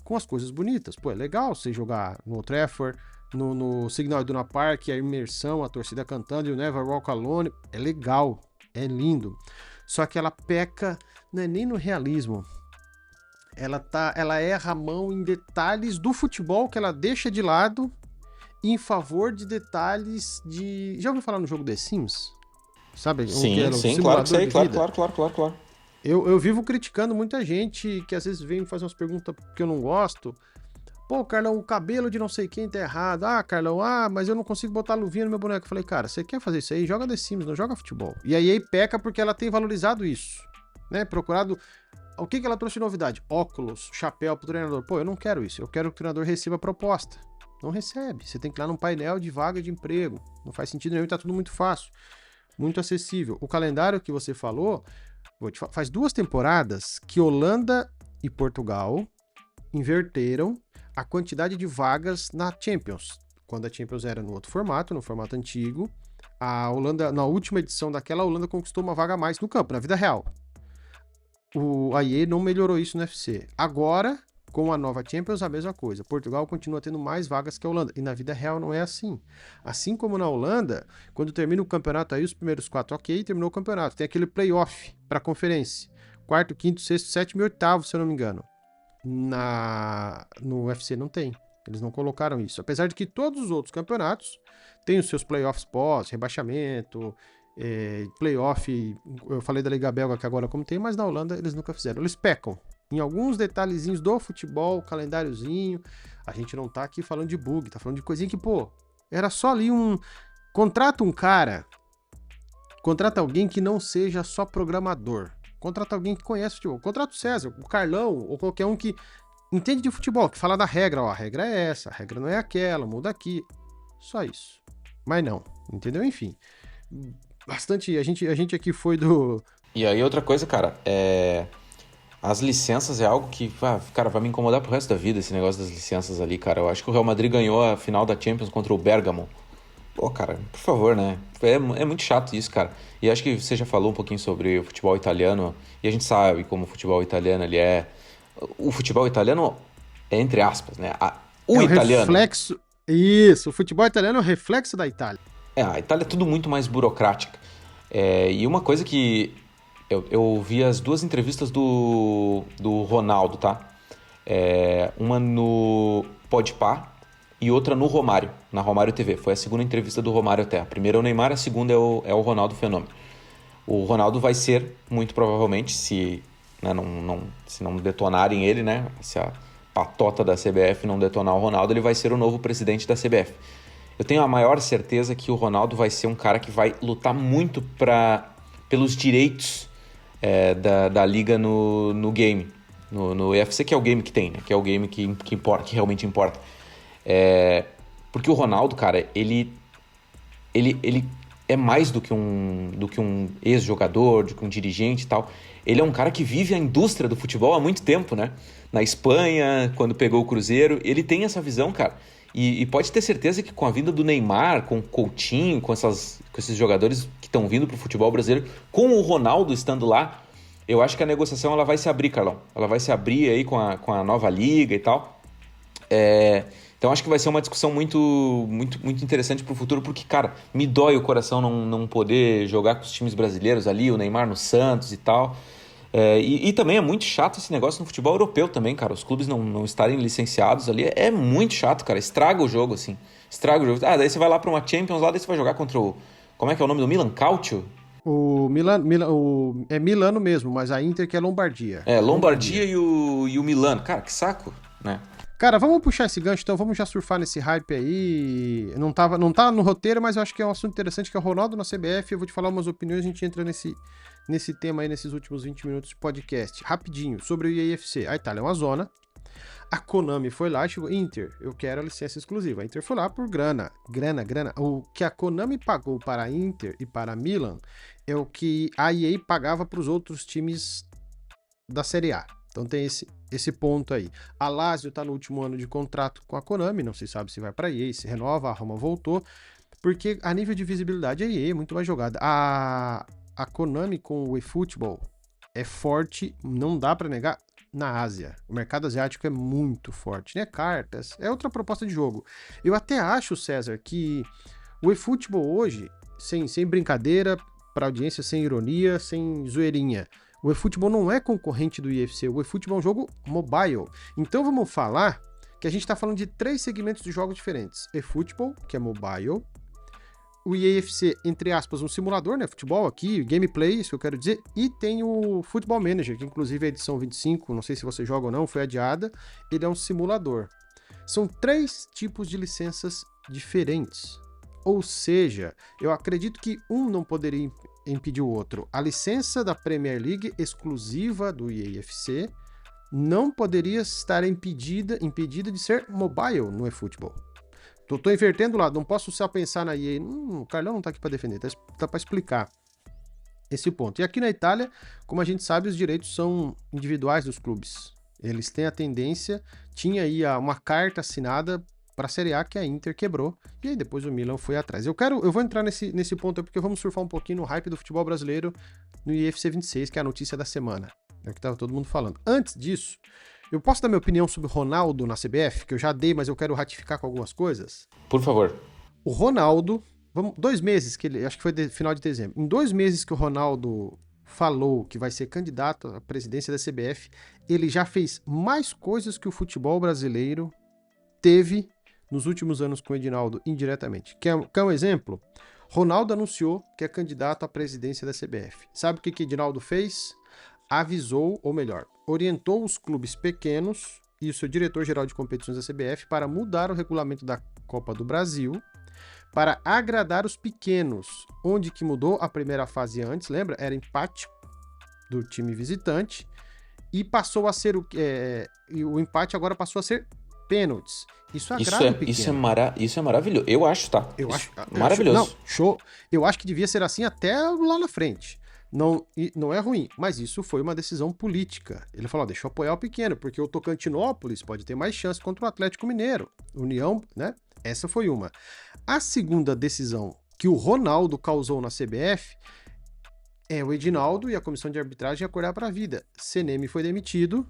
com as coisas bonitas. Pô, é legal você jogar no Old Trafford, no Signal Iduna Park, a imersão, a torcida cantando, e o Never Walk Alone, é legal, é lindo. Só que ela peca, não é nem no realismo, ela erra a mão em detalhes do futebol que ela deixa de lado em favor de detalhes de... Já ouviu falar no jogo The Sims? Sabe? Sim, claro que sei, claro. Eu vivo criticando muita gente que às vezes vem fazer umas perguntas que eu não gosto. Pô, Carlão, o cabelo de não sei quem tá errado. Carlão, mas eu não consigo botar luvinha no meu boneco. Eu falei, cara, você quer fazer isso aí? Joga The Sims, não joga futebol. E a EA peca porque ela tem valorizado isso, né? Procurado... O que ela trouxe de novidade? Óculos, chapéu pro treinador. Pô, eu não quero isso. Eu quero que o treinador receba a proposta. Não recebe. Você tem que ir lá num painel de vaga de emprego. Não faz sentido nenhum, tá tudo muito fácil. Muito acessível. O calendário que você falou, faz 2 temporadas que Holanda e Portugal inverteram a quantidade de vagas na Champions. Quando a Champions era no outro formato, no formato antigo, a Holanda, na última edição daquela, a Holanda conquistou uma vaga a mais no campo, na vida real. A EA não melhorou isso no UFC. Agora, com a nova Champions, a mesma coisa. Portugal continua tendo mais vagas que a Holanda. E na vida real não é assim. Assim como na Holanda, quando termina o campeonato aí, os primeiros 4, ok, terminou o campeonato. Tem aquele playoff para a conferência. 4º, 5º, 6º, 7º e 8º, se eu não me engano. No UFC não tem. Eles não colocaram isso. Apesar de que todos os outros campeonatos têm os seus playoffs pós, rebaixamento, playoff. Eu falei da Liga Belga que agora como tem, mas na Holanda eles nunca fizeram. Eles pecam em alguns detalhezinhos do futebol, calendáriozinho. A gente não tá aqui falando de bug, tá falando de coisinha que, pô, era só ali contrata um cara, contrata alguém que não seja só programador, contrata alguém que conhece futebol, contrata o César, o Carlão, ou qualquer um que entende de futebol, que fala da regra, a regra é essa, a regra não é aquela, muda aqui, só isso. Mas não, entendeu? Enfim, bastante. A gente aqui foi do. E aí outra coisa, cara, as licenças é algo que, cara, vai me incomodar pro resto da vida esse negócio das licenças ali, cara. Eu acho que o Real Madrid ganhou a final da Champions contra o Bergamo. Pô, cara, por favor, né? É muito chato isso, cara. E acho que você já falou um pouquinho sobre o futebol italiano, e a gente sabe como o futebol italiano ele é. O futebol italiano é entre aspas, né? O italiano. Reflexo. Isso, o futebol italiano é o reflexo da Itália. A Itália é tudo muito mais burocrática. E uma coisa que eu vi as duas entrevistas do Ronaldo, tá? Uma no Podpah e outra no Romário, na Romário TV. Foi a segunda entrevista do Romário até. A primeira é o Neymar, a segunda é o Ronaldo Fenômeno. O Ronaldo vai ser, muito provavelmente, se não detonarem ele, né? Se a patota da CBF não detonar o Ronaldo, ele vai ser o novo presidente da CBF. Eu tenho a maior certeza que o Ronaldo vai ser um cara que vai lutar muito pelos direitos da liga no game, no UFC, que é o game que tem, né? Que é o game que importa, que realmente importa. Porque o Ronaldo, cara, ele é mais do que um ex-jogador, do que um dirigente e tal. Ele é um cara que vive a indústria do futebol há muito tempo, né? Na Espanha, quando pegou o Cruzeiro, ele tem essa visão, cara. E pode ter certeza que com a vinda do Neymar, com o Coutinho, com esses jogadores que estão vindo pro futebol brasileiro, com o Ronaldo estando lá, eu acho que a negociação ela vai se abrir, Carlão. Ela vai se abrir aí com a nova liga e tal. Então acho que vai ser uma discussão muito, muito, muito interessante pro futuro, porque, cara, me dói o coração não poder jogar com os times brasileiros ali, o Neymar no Santos e tal. E também é muito chato esse negócio no futebol europeu também, cara. Os clubes não estarem licenciados ali é muito chato, cara. Estraga o jogo, assim. Estraga o jogo. Daí você vai lá pra uma Champions, lá daí você vai jogar contra o... Como é que é o nome do Milan? Calcio? O é Milano mesmo, mas a Inter que é Lombardia. Lombardia e o Milano. Cara, que saco, né? Cara, vamos puxar esse gancho, então vamos já surfar nesse hype aí. Não tá no roteiro, mas eu acho que é um assunto interessante, que é o Ronaldo na CBF. Eu vou te falar umas opiniões, a gente entra nesse tema aí, nesses últimos 20 minutos de podcast. Rapidinho, sobre o IAFC. A Itália é uma zona. A Konami foi lá e chegou, Inter, eu quero a licença exclusiva. A Inter foi lá por grana. O que a Konami pagou para a Inter e para a Milan é o que a EA pagava para os outros times da Série A. Então tem esse ponto aí. A Lazio tá no último ano de contrato com a Konami, não se sabe se vai para a EA, se renova, a Roma voltou, porque a nível de visibilidade a EA é muito mais jogada. A Konami com o eFootball é forte, não dá para negar, na Ásia. O mercado asiático é muito forte, né? Cartas, é outra proposta de jogo. Eu até acho, César, que o eFootball hoje, sem brincadeira, para audiência, sem ironia, sem zoeirinha, o eFootball não é concorrente do UFC, o eFootball é um jogo mobile. Então vamos falar que a gente está falando de 3 segmentos de jogos diferentes. eFootball, que é mobile, o EAFC, entre aspas, um simulador, né? Futebol aqui, gameplay, isso que eu quero dizer, e tem o Football Manager, que inclusive a edição 25, não sei se você joga ou não, foi adiada, ele é um simulador. São 3 tipos de licenças diferentes. Ou seja, eu acredito que um não poderia impedir o outro. A licença da Premier League exclusiva do EAFC não poderia estar impedida de ser mobile no eFootball. Tô invertendo o lado, não posso só pensar na EA. O Carlão não tá aqui para defender, tá para explicar esse ponto. E aqui na Itália, como a gente sabe, os direitos são individuais dos clubes. Eles têm a tendência, tinha aí uma carta assinada para a Série A que a Inter quebrou, e aí depois o Milan foi atrás. Eu vou entrar nesse ponto aí, porque vamos surfar um pouquinho no hype do futebol brasileiro no IFC 26, que é a notícia da semana. É o que tava todo mundo falando. Antes disso, eu posso dar minha opinião sobre o Ronaldo na CBF, que eu já dei, mas eu quero ratificar com algumas coisas? Por favor. O Ronaldo, 2 meses que ele, acho que foi final de dezembro, em 2 meses que o Ronaldo falou que vai ser candidato à presidência da CBF, ele já fez mais coisas que o futebol brasileiro teve nos últimos anos com o Edinaldo indiretamente. Quer um exemplo? Ronaldo anunciou que é candidato à presidência da CBF. Sabe o que Edinaldo fez? Avisou, ou melhor, orientou os clubes pequenos e o seu diretor-geral de competições da CBF para mudar o regulamento da Copa do Brasil para agradar os pequenos. Onde que mudou a primeira fase antes, lembra? Era empate do time visitante e passou a ser o empate agora passou a ser pênaltis. Isso agrada o pequeno. Isso é maravilhoso. Eu acho, tá? Eu acho maravilhoso. Não, show. Eu acho que devia ser assim até lá na frente. Não é ruim, mas isso foi uma decisão política. Ele falou, deixa eu apoiar o pequeno, porque o Tocantinópolis pode ter mais chance contra o Atlético Mineiro. União, né? Essa foi uma. A segunda decisão que o Ronaldo causou na CBF é o Edinaldo e a comissão de arbitragem acordar para a vida. Seneme foi demitido,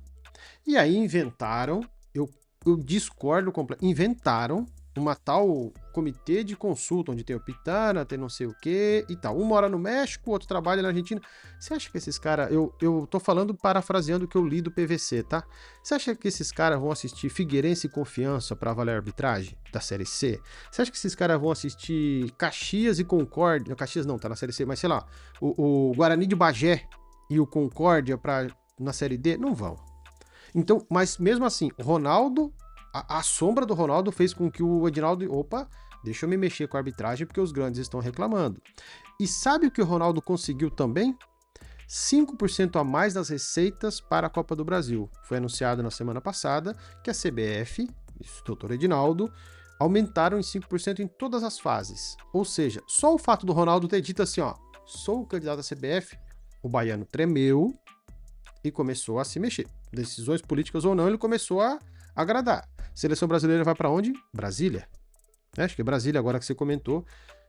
e aí inventaram, eu discordo completamente, inventaram uma tal comitê de consulta, onde tem o Pitana, tem não sei o que e tal. Um mora no México, o outro trabalha na Argentina. Você acha que esses caras, eu tô falando, parafraseando o que eu li do PVC, tá? Você acha que esses caras vão assistir Figueirense e Confiança para avaliar a arbitragem da Série C? Você acha que esses caras vão assistir Caxias e Concórdia? Caxias não, tá na Série C, mas sei lá, o Guarani de Bagé e o Concórdia na Série D? Não vão. Então, mas mesmo assim, o Ronaldo, a sombra do Ronaldo fez com que o Edinaldo, opa, deixa eu me mexer com a arbitragem porque os grandes estão reclamando. E sabe o que o Ronaldo conseguiu também? 5% a mais das receitas para a Copa do Brasil. Foi anunciado na semana passada que a CBF, o doutor Edinaldo, aumentaram em 5% em todas as fases. Ou seja, só o fato do Ronaldo ter dito assim, ó, sou o candidato à CBF, o baiano tremeu e começou a se mexer. Decisões políticas ou não, ele começou a agradar. Seleção brasileira vai para onde? Brasília. Acho que é Brasília, agora que você comentou,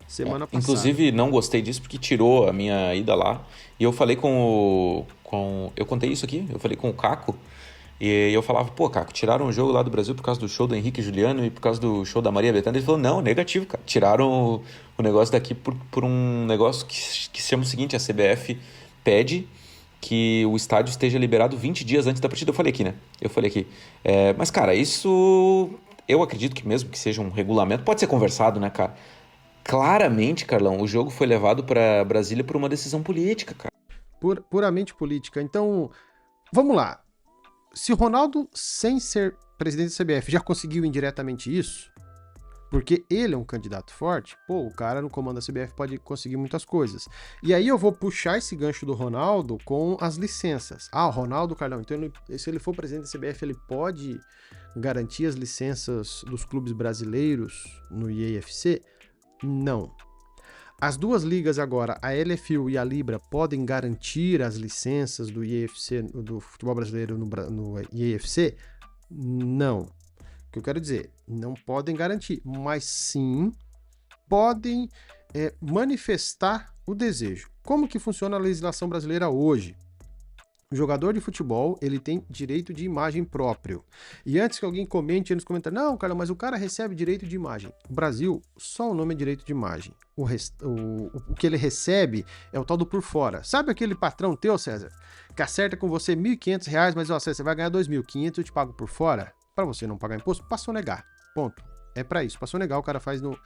semana passada. Inclusive, não gostei disso porque tirou a minha ida lá. E eu falei eu contei isso aqui, eu falei com o Caco. E eu falava, pô, Caco, tiraram o jogo lá do Brasil por causa do show do Henrique e Juliano e por causa do show da Maria Bethânia. Ele falou, não, negativo, cara. Tiraram o negócio daqui por um negócio que se chama o seguinte, a CBF pede que o estádio esteja liberado 20 dias antes da partida. Eu falei aqui. Mas, cara, isso eu acredito que mesmo que seja um regulamento, pode ser conversado, né, cara? Claramente, Carlão, o jogo foi levado para Brasília por uma decisão política, cara. Puramente política. Então, vamos lá. Se o Ronaldo, sem ser presidente da CBF, já conseguiu indiretamente isso, porque ele é um candidato forte, pô, o cara no comando da CBF pode conseguir muitas coisas. E aí eu vou puxar esse gancho do Ronaldo com as licenças. Ah, o Ronaldo, Carlão, então se ele for presidente da CBF, ele pode garantir as licenças dos clubes brasileiros no IAFC? Não. As duas ligas agora, a LFU e a Libra, podem garantir as licenças do IAFC, do futebol brasileiro no IAFC? Não. O que eu quero dizer, não podem garantir, mas sim podem manifestar o desejo. Como que funciona a legislação brasileira hoje? O jogador de futebol, ele tem direito de imagem próprio. E antes que alguém comente nos comentários, não, cara, mas o cara recebe direito de imagem. No Brasil, só o nome é direito de imagem. O que ele recebe é o tal do por fora. Sabe aquele patrão teu, César, que acerta com você R$ 1.500, mas ó, você vai ganhar R$ 2.500, eu te pago por fora? Para você não pagar imposto, passou a negar. Ponto. É para isso. Passou a negar, o cara faz no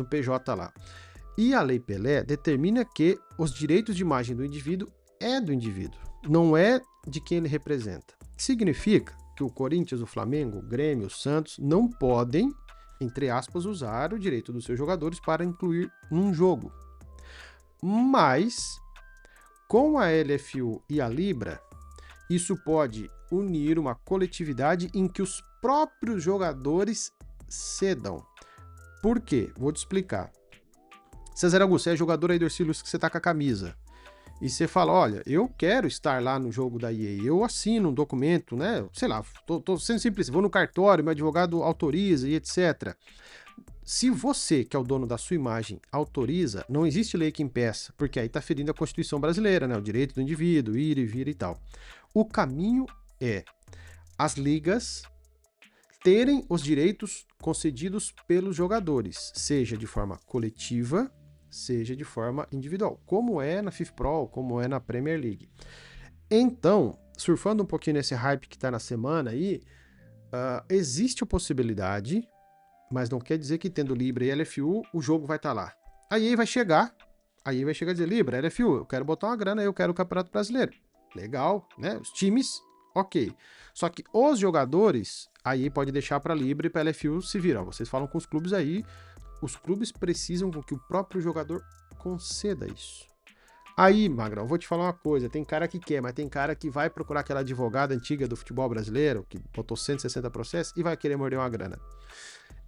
PJ lá. E a Lei Pelé determina que os direitos de imagem do indivíduo é do indivíduo, não é de quem ele representa. Significa que o Corinthians, o Flamengo, o Grêmio, o Santos não podem, entre aspas, usar o direito dos seus jogadores para incluir num jogo. Mas, com a LFU e a Libra, isso pode unir uma coletividade em que os próprios jogadores cedam. Por quê? Vou te explicar. César Augusto, você é jogador aí do Ercílios que você tá com a camisa. E você fala, olha, eu quero estar lá no jogo da EA, eu assino um documento, né? Sei lá, tô sendo simples, vou no cartório, meu advogado autoriza e etc. Se você, que é o dono da sua imagem, autoriza, não existe lei que impeça, porque aí tá ferindo a Constituição brasileira, né? O direito do indivíduo, ir e vir e tal. O caminho é as ligas terem os direitos concedidos pelos jogadores, seja de forma coletiva, seja de forma individual, como é na FIFPro, como é na Premier League. Então, surfando um pouquinho nesse hype que tá na semana aí, existe a possibilidade, mas não quer dizer que tendo Libra e LFU, o jogo vai estar lá. Aí vai chegar a dizer, Libra, LFU, eu quero botar uma grana, eu quero o Campeonato Brasileiro. Legal, né? Os times, ok. Só que os jogadores, aí pode deixar para Libra e para LFU se virar. Vocês falam com os clubes aí, os clubes precisam com que o próprio jogador conceda isso. Aí, Magrão, eu vou te falar uma coisa, tem cara que quer, mas tem cara que vai procurar aquela advogada antiga do futebol brasileiro, que botou 160 processos e vai querer morder uma grana.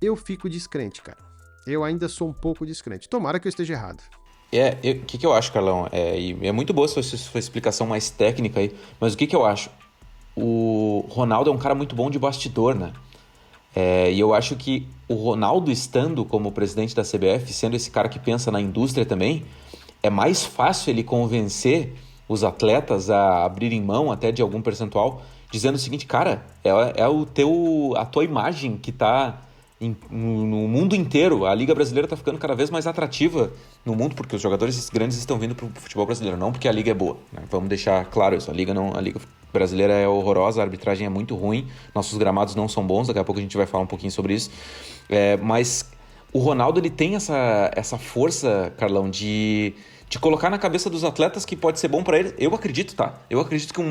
Eu fico descrente, cara. Eu ainda sou um pouco descrente. Tomara que eu esteja errado. O que eu acho, Carlão? E é muito boa sua explicação mais técnica aí, mas o que eu acho? O Ronaldo é um cara muito bom de bastidor, né? E eu acho que o Ronaldo estando como presidente da CBF, sendo esse cara que pensa na indústria também, é mais fácil ele convencer os atletas a abrirem mão até de algum percentual, dizendo o seguinte, cara, a tua imagem que tá no mundo inteiro. A Liga Brasileira tá ficando cada vez mais atrativa no mundo, porque os jogadores grandes estão vindo pro futebol brasileiro, não porque a Liga é boa, né? Vamos deixar claro isso, a Liga brasileira é horrorosa, a arbitragem é muito ruim, nossos gramados não são bons, daqui a pouco a gente vai falar um pouquinho sobre isso, mas o Ronaldo ele tem essa força, Carlão, de colocar na cabeça dos atletas que pode ser bom para eles. Eu acredito, tá? Eu acredito que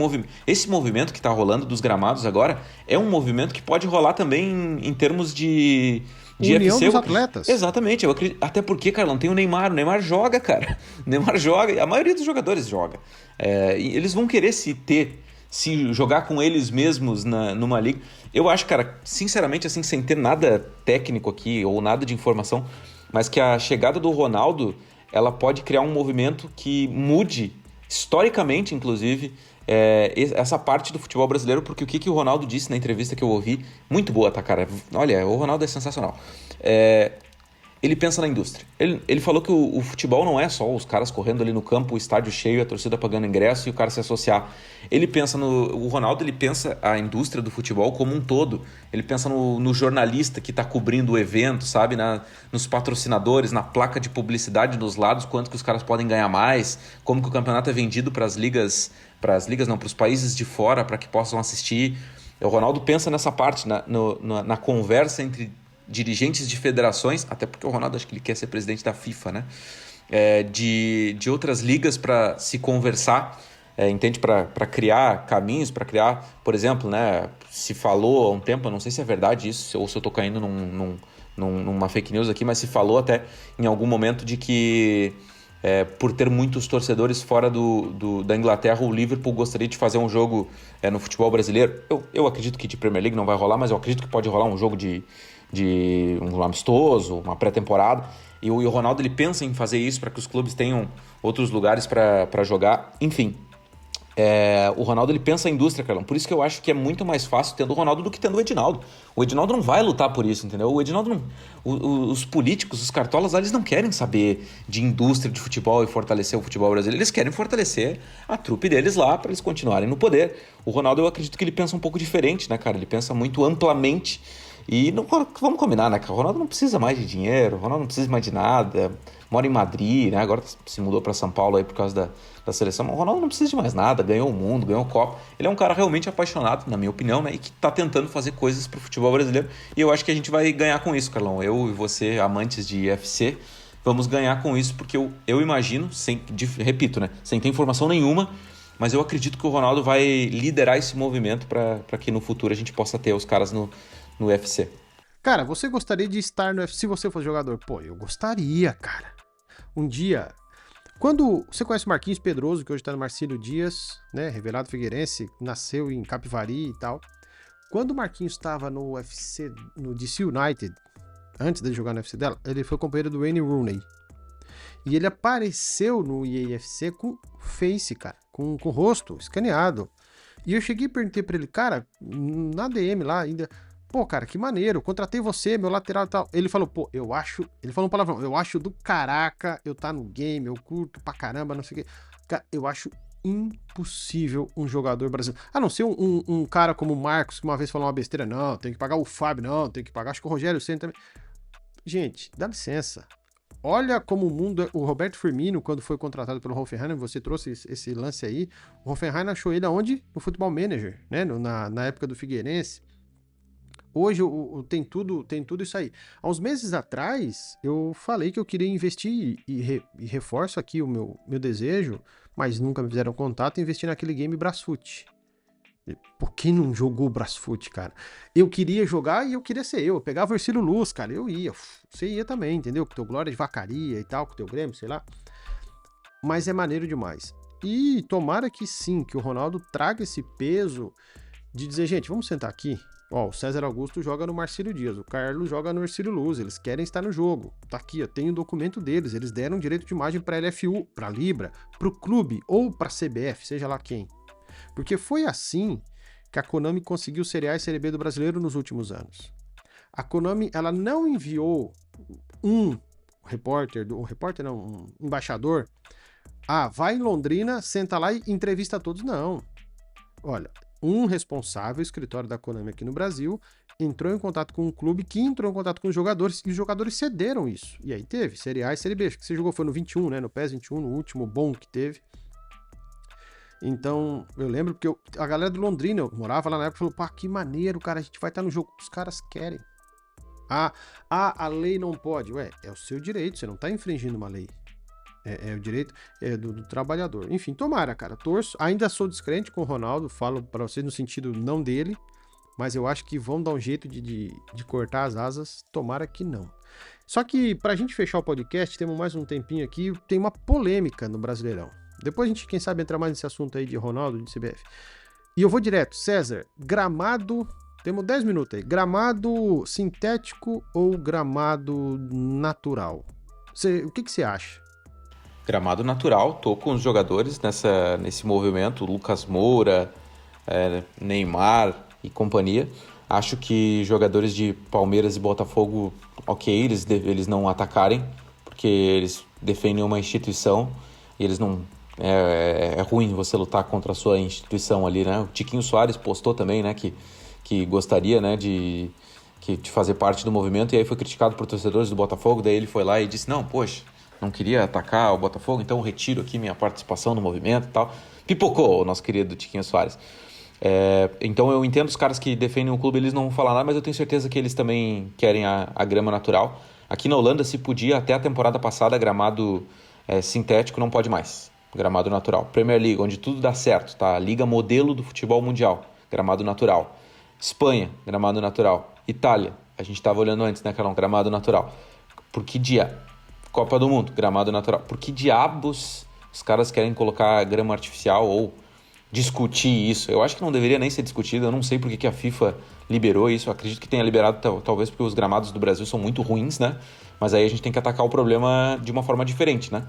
esse movimento que tá rolando dos gramados agora é um movimento que pode rolar também em termos de União UFC. Dos atletas. Exatamente, eu acredito. Até porque, Carlão, tem o Neymar joga, cara. O Neymar joga, a maioria dos jogadores joga. E eles vão querer se jogar com eles mesmos numa liga. Eu acho, cara, sinceramente, assim, sem ter nada técnico aqui ou nada de informação, mas que a chegada do Ronaldo, ela pode criar um movimento que mude, historicamente, inclusive, essa parte do futebol brasileiro, porque o que o Ronaldo disse na entrevista que eu ouvi, muito boa, tá, cara? Olha, o Ronaldo é sensacional. Ele pensa na indústria. Ele falou que o futebol não é só os caras correndo ali no campo, o estádio cheio, a torcida pagando ingresso e o cara se associar. O Ronaldo ele pensa a indústria do futebol como um todo. Ele pensa no jornalista que está cobrindo o evento, sabe? Nos patrocinadores, na placa de publicidade dos lados, quanto que os caras podem ganhar mais, como que o campeonato é vendido para os países de fora, para que possam assistir. O Ronaldo pensa nessa parte, na conversa entre dirigentes de federações, até porque o Ronaldo acho que ele quer ser presidente da FIFA, né? De outras ligas para se conversar, entende? Para criar caminhos, para criar, por exemplo, né? Se falou há um tempo, eu não sei se é verdade isso, ou se eu estou caindo numa fake news aqui, mas se falou até em algum momento de que por ter muitos torcedores fora da Inglaterra, o Liverpool gostaria de fazer um jogo no futebol brasileiro. Eu acredito que de Premier League não vai rolar, mas eu acredito que pode rolar um jogo de um amistoso, uma pré-temporada, e o Ronaldo ele pensa em fazer isso para que os clubes tenham outros lugares para jogar, enfim. O Ronaldo ele pensa a indústria, Carlão, por isso que eu acho que é muito mais fácil tendo o Ronaldo do que tendo o Edinaldo. O Edinaldo não vai lutar por isso, entendeu? O Edinaldo não... Os políticos, os cartolas, eles não querem saber de indústria de futebol e fortalecer o futebol brasileiro, eles querem fortalecer a trupe deles lá para eles continuarem no poder. O Ronaldo, eu acredito que ele pensa um pouco diferente, né, cara? Ele pensa muito amplamente. E vamos combinar, né? O Ronaldo não precisa mais de dinheiro, o Ronaldo não precisa mais de nada, mora em Madrid, né? Agora se mudou para São Paulo aí por causa da seleção. O Ronaldo não precisa de mais nada, ganhou o mundo, ganhou o Copa. Ele é um cara realmente apaixonado, na minha opinião, né? E que tá tentando fazer coisas pro futebol brasileiro. E eu acho que a gente vai ganhar com isso, Carlão. Eu e você, amantes de UFC, vamos ganhar com isso, porque eu imagino, repito, né? Sem ter informação nenhuma, mas eu acredito que o Ronaldo vai liderar esse movimento para que no futuro a gente possa ter os caras no UFC. Cara, você gostaria de estar no UFC se você fosse jogador? Pô, eu gostaria, cara. Um dia... Quando você conhece o Marquinhos Pedroso, que hoje tá no Marcílio Dias, né? Revelado Figueirense, nasceu em Capivari e tal. Quando o Marquinhos estava no UFC, no DC United, antes de jogar no UFC dela, ele foi companheiro do Wayne Rooney. E ele apareceu no UFC com face, cara. Com o rosto escaneado. E eu cheguei e perguntei pra ele, cara, na DM lá ainda... Pô, cara, que maneiro, contratei você, meu lateral e tal. Ele falou, pô, ele falou um palavrão, eu acho do caraca eu tá no game, eu curto pra caramba, não sei o quê. Cara, eu acho impossível um jogador brasileiro, a não ser um cara como o Marcos, que uma vez falou uma besteira, não, tem que pagar o Fábio, não, tem que pagar, acho que o Rogério Ceni também. Gente, dá licença. Olha como o mundo... O Roberto Firmino, quando foi contratado pelo Hoffenheim, você trouxe esse lance aí, o Hoffenheim achou ele aonde? No Futebol Manager, né? Na época do Figueirense. Hoje tem tudo isso aí. Há uns meses atrás, eu falei que eu queria investir e reforço aqui o meu desejo, mas nunca me fizeram contato, investir naquele game Brasfoot. Por que não jogou Brasfoot, cara? Eu queria jogar e eu queria ser eu pegava o Ercílio Luz, cara, eu ia. Você ia também, entendeu? Com o teu Glória de Vacaria e tal, com o teu Grêmio, sei lá. mas é maneiro demais. E tomara que sim, que o Ronaldo traga esse peso de dizer, gente, vamos sentar aqui. Ó, o César Augusto joga no Marcílio Dias, o Carlos joga no Ercílio Luz, eles querem estar no jogo. Tá aqui, ó, tem o documento deles, eles deram direito de imagem para a LFU, para a Libra, para o clube ou para a CBF, seja lá quem. Porque foi assim que a Konami conseguiu Série A e Série B do brasileiro nos últimos anos. A Konami, ela não enviou um embaixador, vai em Londrina, senta lá e entrevista todos, não. Olha, um responsável, escritório da Konami aqui no Brasil, entrou em contato com um clube que entrou em contato com os jogadores e os jogadores cederam isso. E aí teve Série A e Série B, acho que você jogou foi no 21, né, no PES 21, no último bom que teve. Então, eu lembro porque a galera do Londrina, eu morava lá na época, falou, pá, que maneiro, cara, a gente vai estar no jogo que os caras querem. A lei não pode. Ué, é o seu direito, você não tá infringindo uma lei. É o direito do trabalhador. Enfim, tomara, cara, torço. Ainda sou descrente com o Ronaldo, falo pra vocês no sentido não dele, mas eu acho que vão dar um jeito de cortar as asas, tomara que não. Só que, pra gente fechar o podcast, temos mais um tempinho aqui, tem uma polêmica no Brasileirão. Depois a gente, quem sabe, entrar mais nesse assunto aí de Ronaldo, de CBF. E eu vou direto. César, gramado... Temos 10 minutos aí. Gramado sintético ou gramado natural? O que você acha? Gramado natural. Tô com os jogadores nesse movimento. Lucas Moura, Neymar e companhia. Acho que jogadores de Palmeiras e Botafogo, ok, eles não atacarem, porque eles defendem uma instituição e eles não... É ruim você lutar contra a sua instituição ali, né? O Tiquinho Soares postou também, né, que gostaria, né, de fazer parte do movimento, e aí foi criticado por torcedores do Botafogo, daí ele foi lá e disse, não, poxa, não queria atacar o Botafogo, então retiro aqui minha participação no movimento e tal. Pipocou o nosso querido Tiquinho Soares. Então eu entendo os caras que defendem o clube, eles não vão falar nada, mas eu tenho certeza que eles também querem a grama natural. Aqui na Holanda se podia, até a temporada passada, gramado sintético não pode mais, gramado natural. Premier League, onde tudo dá certo, tá? A liga modelo do futebol mundial, gramado natural. Espanha, gramado natural. Itália, a gente estava olhando antes, né, Carlão? Gramado natural. Por que Copa do Mundo, gramado natural. Por que diabos os caras querem colocar grama artificial ou discutir isso? Eu acho que não deveria nem ser discutido. Eu não sei por que a FIFA liberou isso. Eu acredito que tenha liberado talvez porque os gramados do Brasil são muito ruins, né? Mas aí a gente tem que atacar o problema de uma forma diferente, né?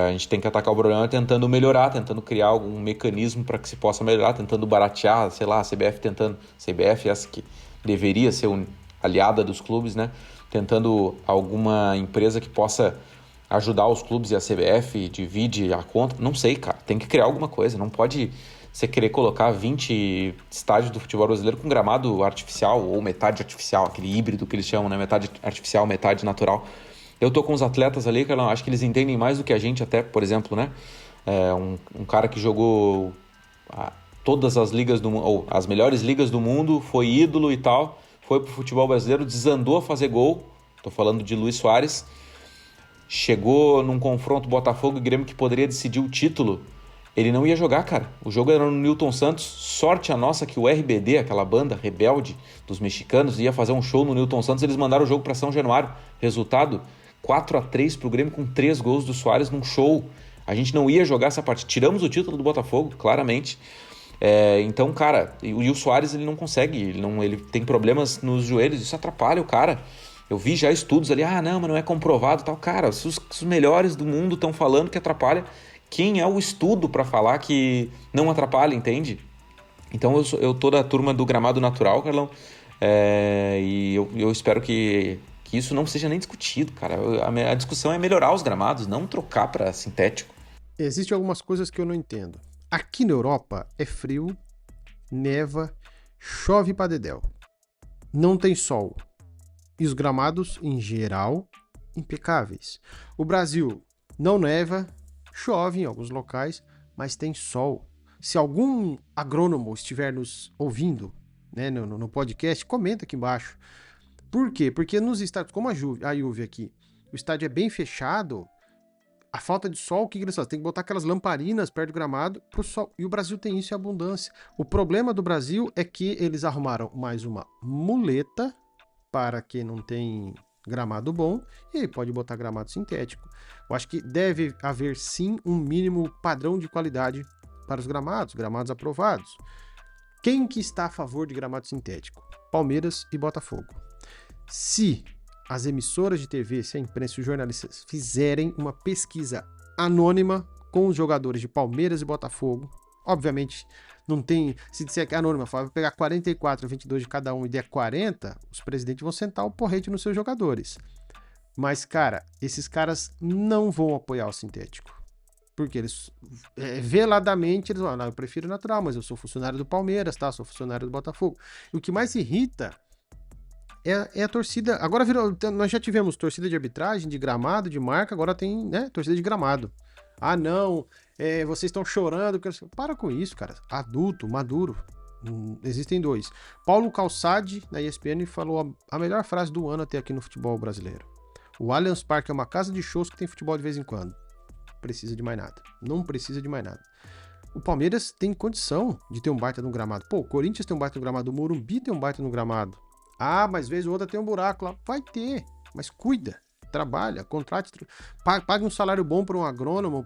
A gente tem que atacar o problema tentando melhorar, tentando criar algum mecanismo para que se possa melhorar, tentando baratear, sei lá, a CBF essa que deveria ser aliada dos clubes, né? Tentando alguma empresa que possa ajudar os clubes e a CBF, divide a conta, não sei, cara, tem que criar alguma coisa, não pode você querer colocar 20 estádios do futebol brasileiro com gramado artificial ou metade artificial, aquele híbrido que eles chamam, né? Metade artificial, metade natural. Eu tô com os atletas ali, que eu acho que eles entendem mais do que a gente até, por exemplo, né? Um cara que jogou todas as ligas do mundo, ou as melhores ligas do mundo, foi ídolo e tal, foi pro futebol brasileiro, desandou a fazer gol, tô falando de Luis Soares, chegou num confronto Botafogo e Grêmio que poderia decidir o título, ele não ia jogar, cara. O jogo era no Newton Santos, sorte a nossa que o RBD, aquela banda rebelde dos mexicanos, ia fazer um show no Newton Santos, eles mandaram o jogo para São Januário, resultado 4-3 pro Grêmio com 3 gols do Soares num show. A gente não ia jogar essa partida. Tiramos o título do Botafogo, claramente. Então, cara, e o Soares ele não consegue, ele tem problemas nos joelhos, isso atrapalha o cara. Eu vi já estudos ali, mas não é comprovado e tal. Cara, se os melhores do mundo estão falando que atrapalha, quem é o estudo para falar que não atrapalha, entende? Então eu tô da turma do gramado natural, Carlão, e eu espero que isso não seja nem discutido, cara. A discussão é melhorar os gramados, não trocar para sintético. Existem algumas coisas que eu não entendo. Aqui na Europa é frio, neva, chove pra dedéu. Não tem sol. E os gramados, em geral, impecáveis. O Brasil não neva, chove em alguns locais, mas tem sol. Se algum agrônomo estiver nos ouvindo, né, no podcast, comenta aqui embaixo. Por quê? Porque nos estádios, como a Juve aqui, o estádio é bem fechado, a falta de sol, o que eles fazem? Tem que botar aquelas lamparinas perto do gramado pro sol. E o Brasil tem isso em abundância. O problema do Brasil é que eles arrumaram mais uma muleta para quem não tem gramado bom e ele pode botar gramado sintético. Eu acho que deve haver sim um mínimo padrão de qualidade para os gramados aprovados. Quem que está a favor de gramado sintético? Palmeiras e Botafogo. Se as emissoras de TV, se a imprensa e os jornalistas fizerem uma pesquisa anônima com os jogadores de Palmeiras e Botafogo, obviamente não tem, se disser que é anônima, vai pegar 44, 22 de cada um e der 40, os presidentes vão sentar o porrete nos seus jogadores. Mas, cara, esses caras não vão apoiar o sintético. Porque eles, veladamente, eles vão, não, eu prefiro natural, mas eu sou funcionário do Palmeiras, tá? Sou funcionário do Botafogo. E o que mais irrita é a torcida. Agora virou, nós já tivemos torcida de arbitragem, de gramado, de marca, agora tem, né, torcida de gramado. Ah, não, vocês estão chorando. Para com isso, cara. Adulto, maduro. Existem dois. Paulo Calçade, na ESPN, falou a melhor frase do ano até aqui no futebol brasileiro. O Allianz Parque é uma casa de shows que tem futebol de vez em quando. Precisa de mais nada. Não precisa de mais nada. O Palmeiras tem condição de ter um baita no gramado. Pô, o Corinthians tem um baita no gramado. O Morumbi tem um baita no gramado. Ah, mas vez ou outra tem um buraco lá. Vai ter, mas cuida. Trabalha, contrate, pague um salário bom para um agrônomo,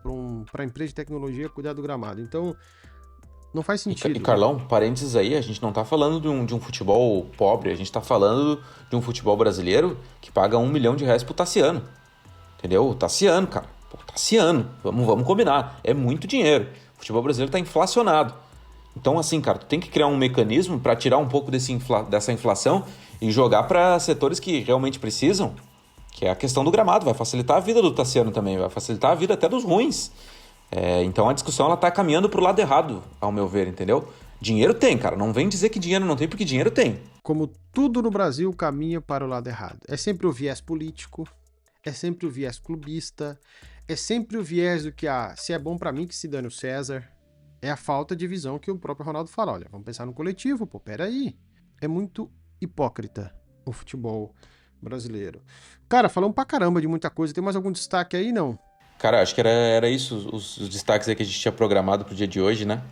para empresa de tecnologia cuidar do gramado. Então, não faz sentido. E Carlão, parênteses aí, a gente não tá falando de um futebol pobre, a gente tá falando de um futebol brasileiro que paga R$1 milhão pro Tassiano. Entendeu? O Tassiano, cara. Pô, Tassiano, vamos combinar. É muito dinheiro. O futebol brasileiro tá inflacionado. Então, assim, cara, tu tem que criar um mecanismo para tirar um pouco dessa inflação e jogar para setores que realmente precisam, que é a questão do gramado. Vai facilitar a vida do Tassiano também, vai facilitar a vida até dos ruins. Então a discussão ela tá caminhando pro lado errado, ao meu ver, entendeu? Dinheiro tem, cara. Não vem dizer que dinheiro não tem, porque dinheiro tem. Como tudo no Brasil caminha para o lado errado. É sempre o viés político, é sempre o viés clubista, é sempre o viés do que, se é bom para mim que se dane o César. É a falta de visão que o próprio Ronaldo fala. Olha, vamos pensar no coletivo, pô, peraí. É muito hipócrita o futebol brasileiro. Cara, falamos pra caramba de muita coisa. Tem mais algum destaque aí, não? Cara, acho que era isso, os destaques aí que a gente tinha programado pro dia de hoje, né?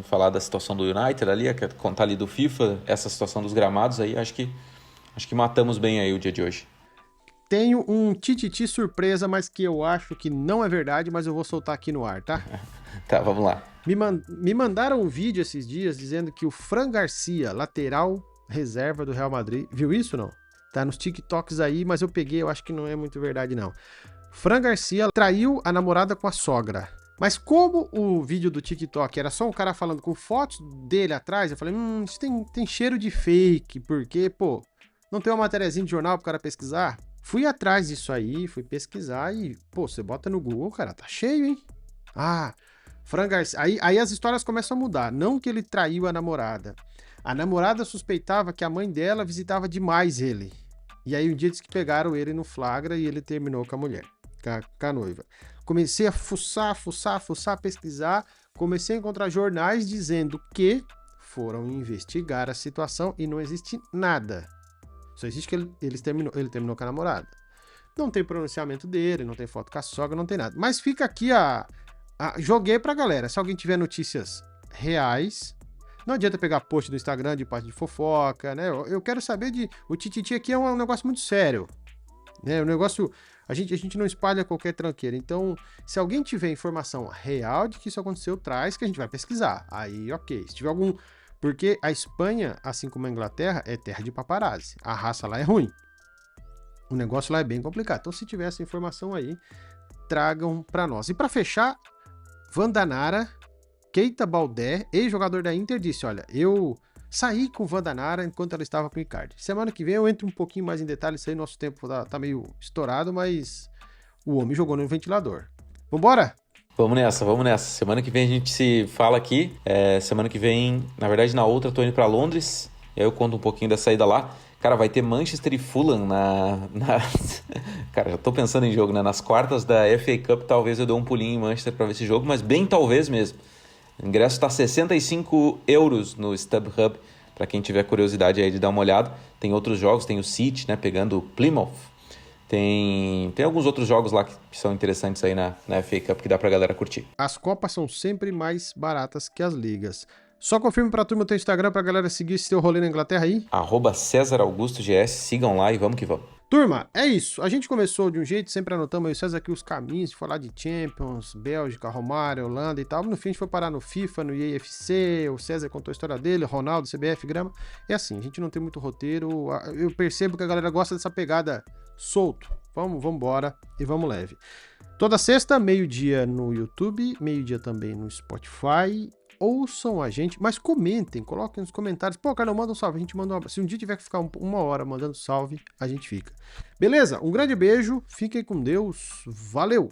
Falar da situação do United ali, contar ali do FIFA, essa situação dos gramados aí, acho que matamos bem aí o dia de hoje. Tenho um tititi surpresa, mas que eu acho que não é verdade, mas eu vou soltar aqui no ar, tá? Tá, vamos lá. Me mandaram um vídeo esses dias dizendo que o Fran Garcia, lateral reserva do Real Madrid, viu isso não? Tá nos TikToks aí, mas eu peguei, eu acho que não é muito verdade não. Fran Garcia traiu a namorada com a sogra. Mas como o vídeo do TikTok era só um cara falando com fotos dele atrás, eu falei, isso tem cheiro de fake, porque, pô, não tem uma matériazinha de jornal pro cara pesquisar? Fui atrás disso aí, fui pesquisar e, pô, você bota no Google, cara, tá cheio, hein? Ah, Fran Garcia. Aí as histórias começam a mudar. Não que ele traiu a namorada. A namorada suspeitava que a mãe dela visitava demais ele. E aí um dia disse que pegaram ele no flagra e ele terminou com a mulher, com a noiva. Comecei a fuçar, pesquisar. Comecei a encontrar jornais dizendo que foram investigar a situação e não existe nada. Só existe que ele terminou com a namorada. Não tem pronunciamento dele, não tem foto com a sogra, não tem nada. Mas fica aqui joguei pra galera. Se alguém tiver notícias reais, não adianta pegar post do Instagram de parte de fofoca, né? Eu quero saber o tititi aqui é um negócio muito sério, né? O negócio, a gente não espalha qualquer tranqueira. Então, se alguém tiver informação real de que isso aconteceu, traz que a gente vai pesquisar. Aí, ok. Se tiver algum... Porque a Espanha, assim como a Inglaterra, é terra de paparazzi. A raça lá é ruim. O negócio lá é bem complicado. Então, se tiver essa informação aí, tragam pra nós. E pra fechar, Vandanara, Keita Baldé, ex-jogador da Inter, disse, olha, eu saí com Vandanara enquanto ela estava com o Icardi. Semana que vem eu entro um pouquinho mais em detalhes, isso aí nosso tempo tá meio estourado, mas o homem jogou no ventilador. Vambora? Vamos nessa. Semana que vem a gente se fala aqui. Semana que vem, na verdade, na outra, eu tô indo pra Londres. E aí eu conto um pouquinho da saída lá. Cara, vai ter Manchester e Fulham Cara, já tô pensando em jogo, né? Nas quartas da FA Cup, talvez eu dê um pulinho em Manchester pra ver esse jogo, mas bem talvez mesmo. O ingresso tá 65 € no StubHub, pra quem tiver curiosidade aí de dar uma olhada. Tem outros jogos, tem o City, né? Pegando o Plymouth. Tem alguns outros jogos lá que são interessantes aí na FA Cup que dá pra galera curtir. As Copas são sempre mais baratas que as ligas. Só confirme pra turma o teu Instagram pra galera seguir esse teu rolê na Inglaterra aí. @CésarAugustoGS, sigam lá e vamos que vamos. Turma, é isso. A gente começou de um jeito, sempre anotamos aí, o César aqui os caminhos, de falar de Champions, Bélgica, Romário, Holanda e tal. No fim a gente foi parar no FIFA, no EAFC, o César contou a história dele, Ronaldo, CBF, Grama. É assim, a gente não tem muito roteiro. Eu percebo que a galera gosta dessa pegada solto. Vamos embora e vamos leve. Toda sexta, meio-dia no YouTube, meio-dia também no Spotify. Ouçam a gente, mas comentem, coloquem nos comentários. Pô, Carlão, manda um salve. A gente manda Se um dia tiver que ficar uma hora mandando salve, a gente fica. Beleza? Um grande beijo, fiquem com Deus. Valeu!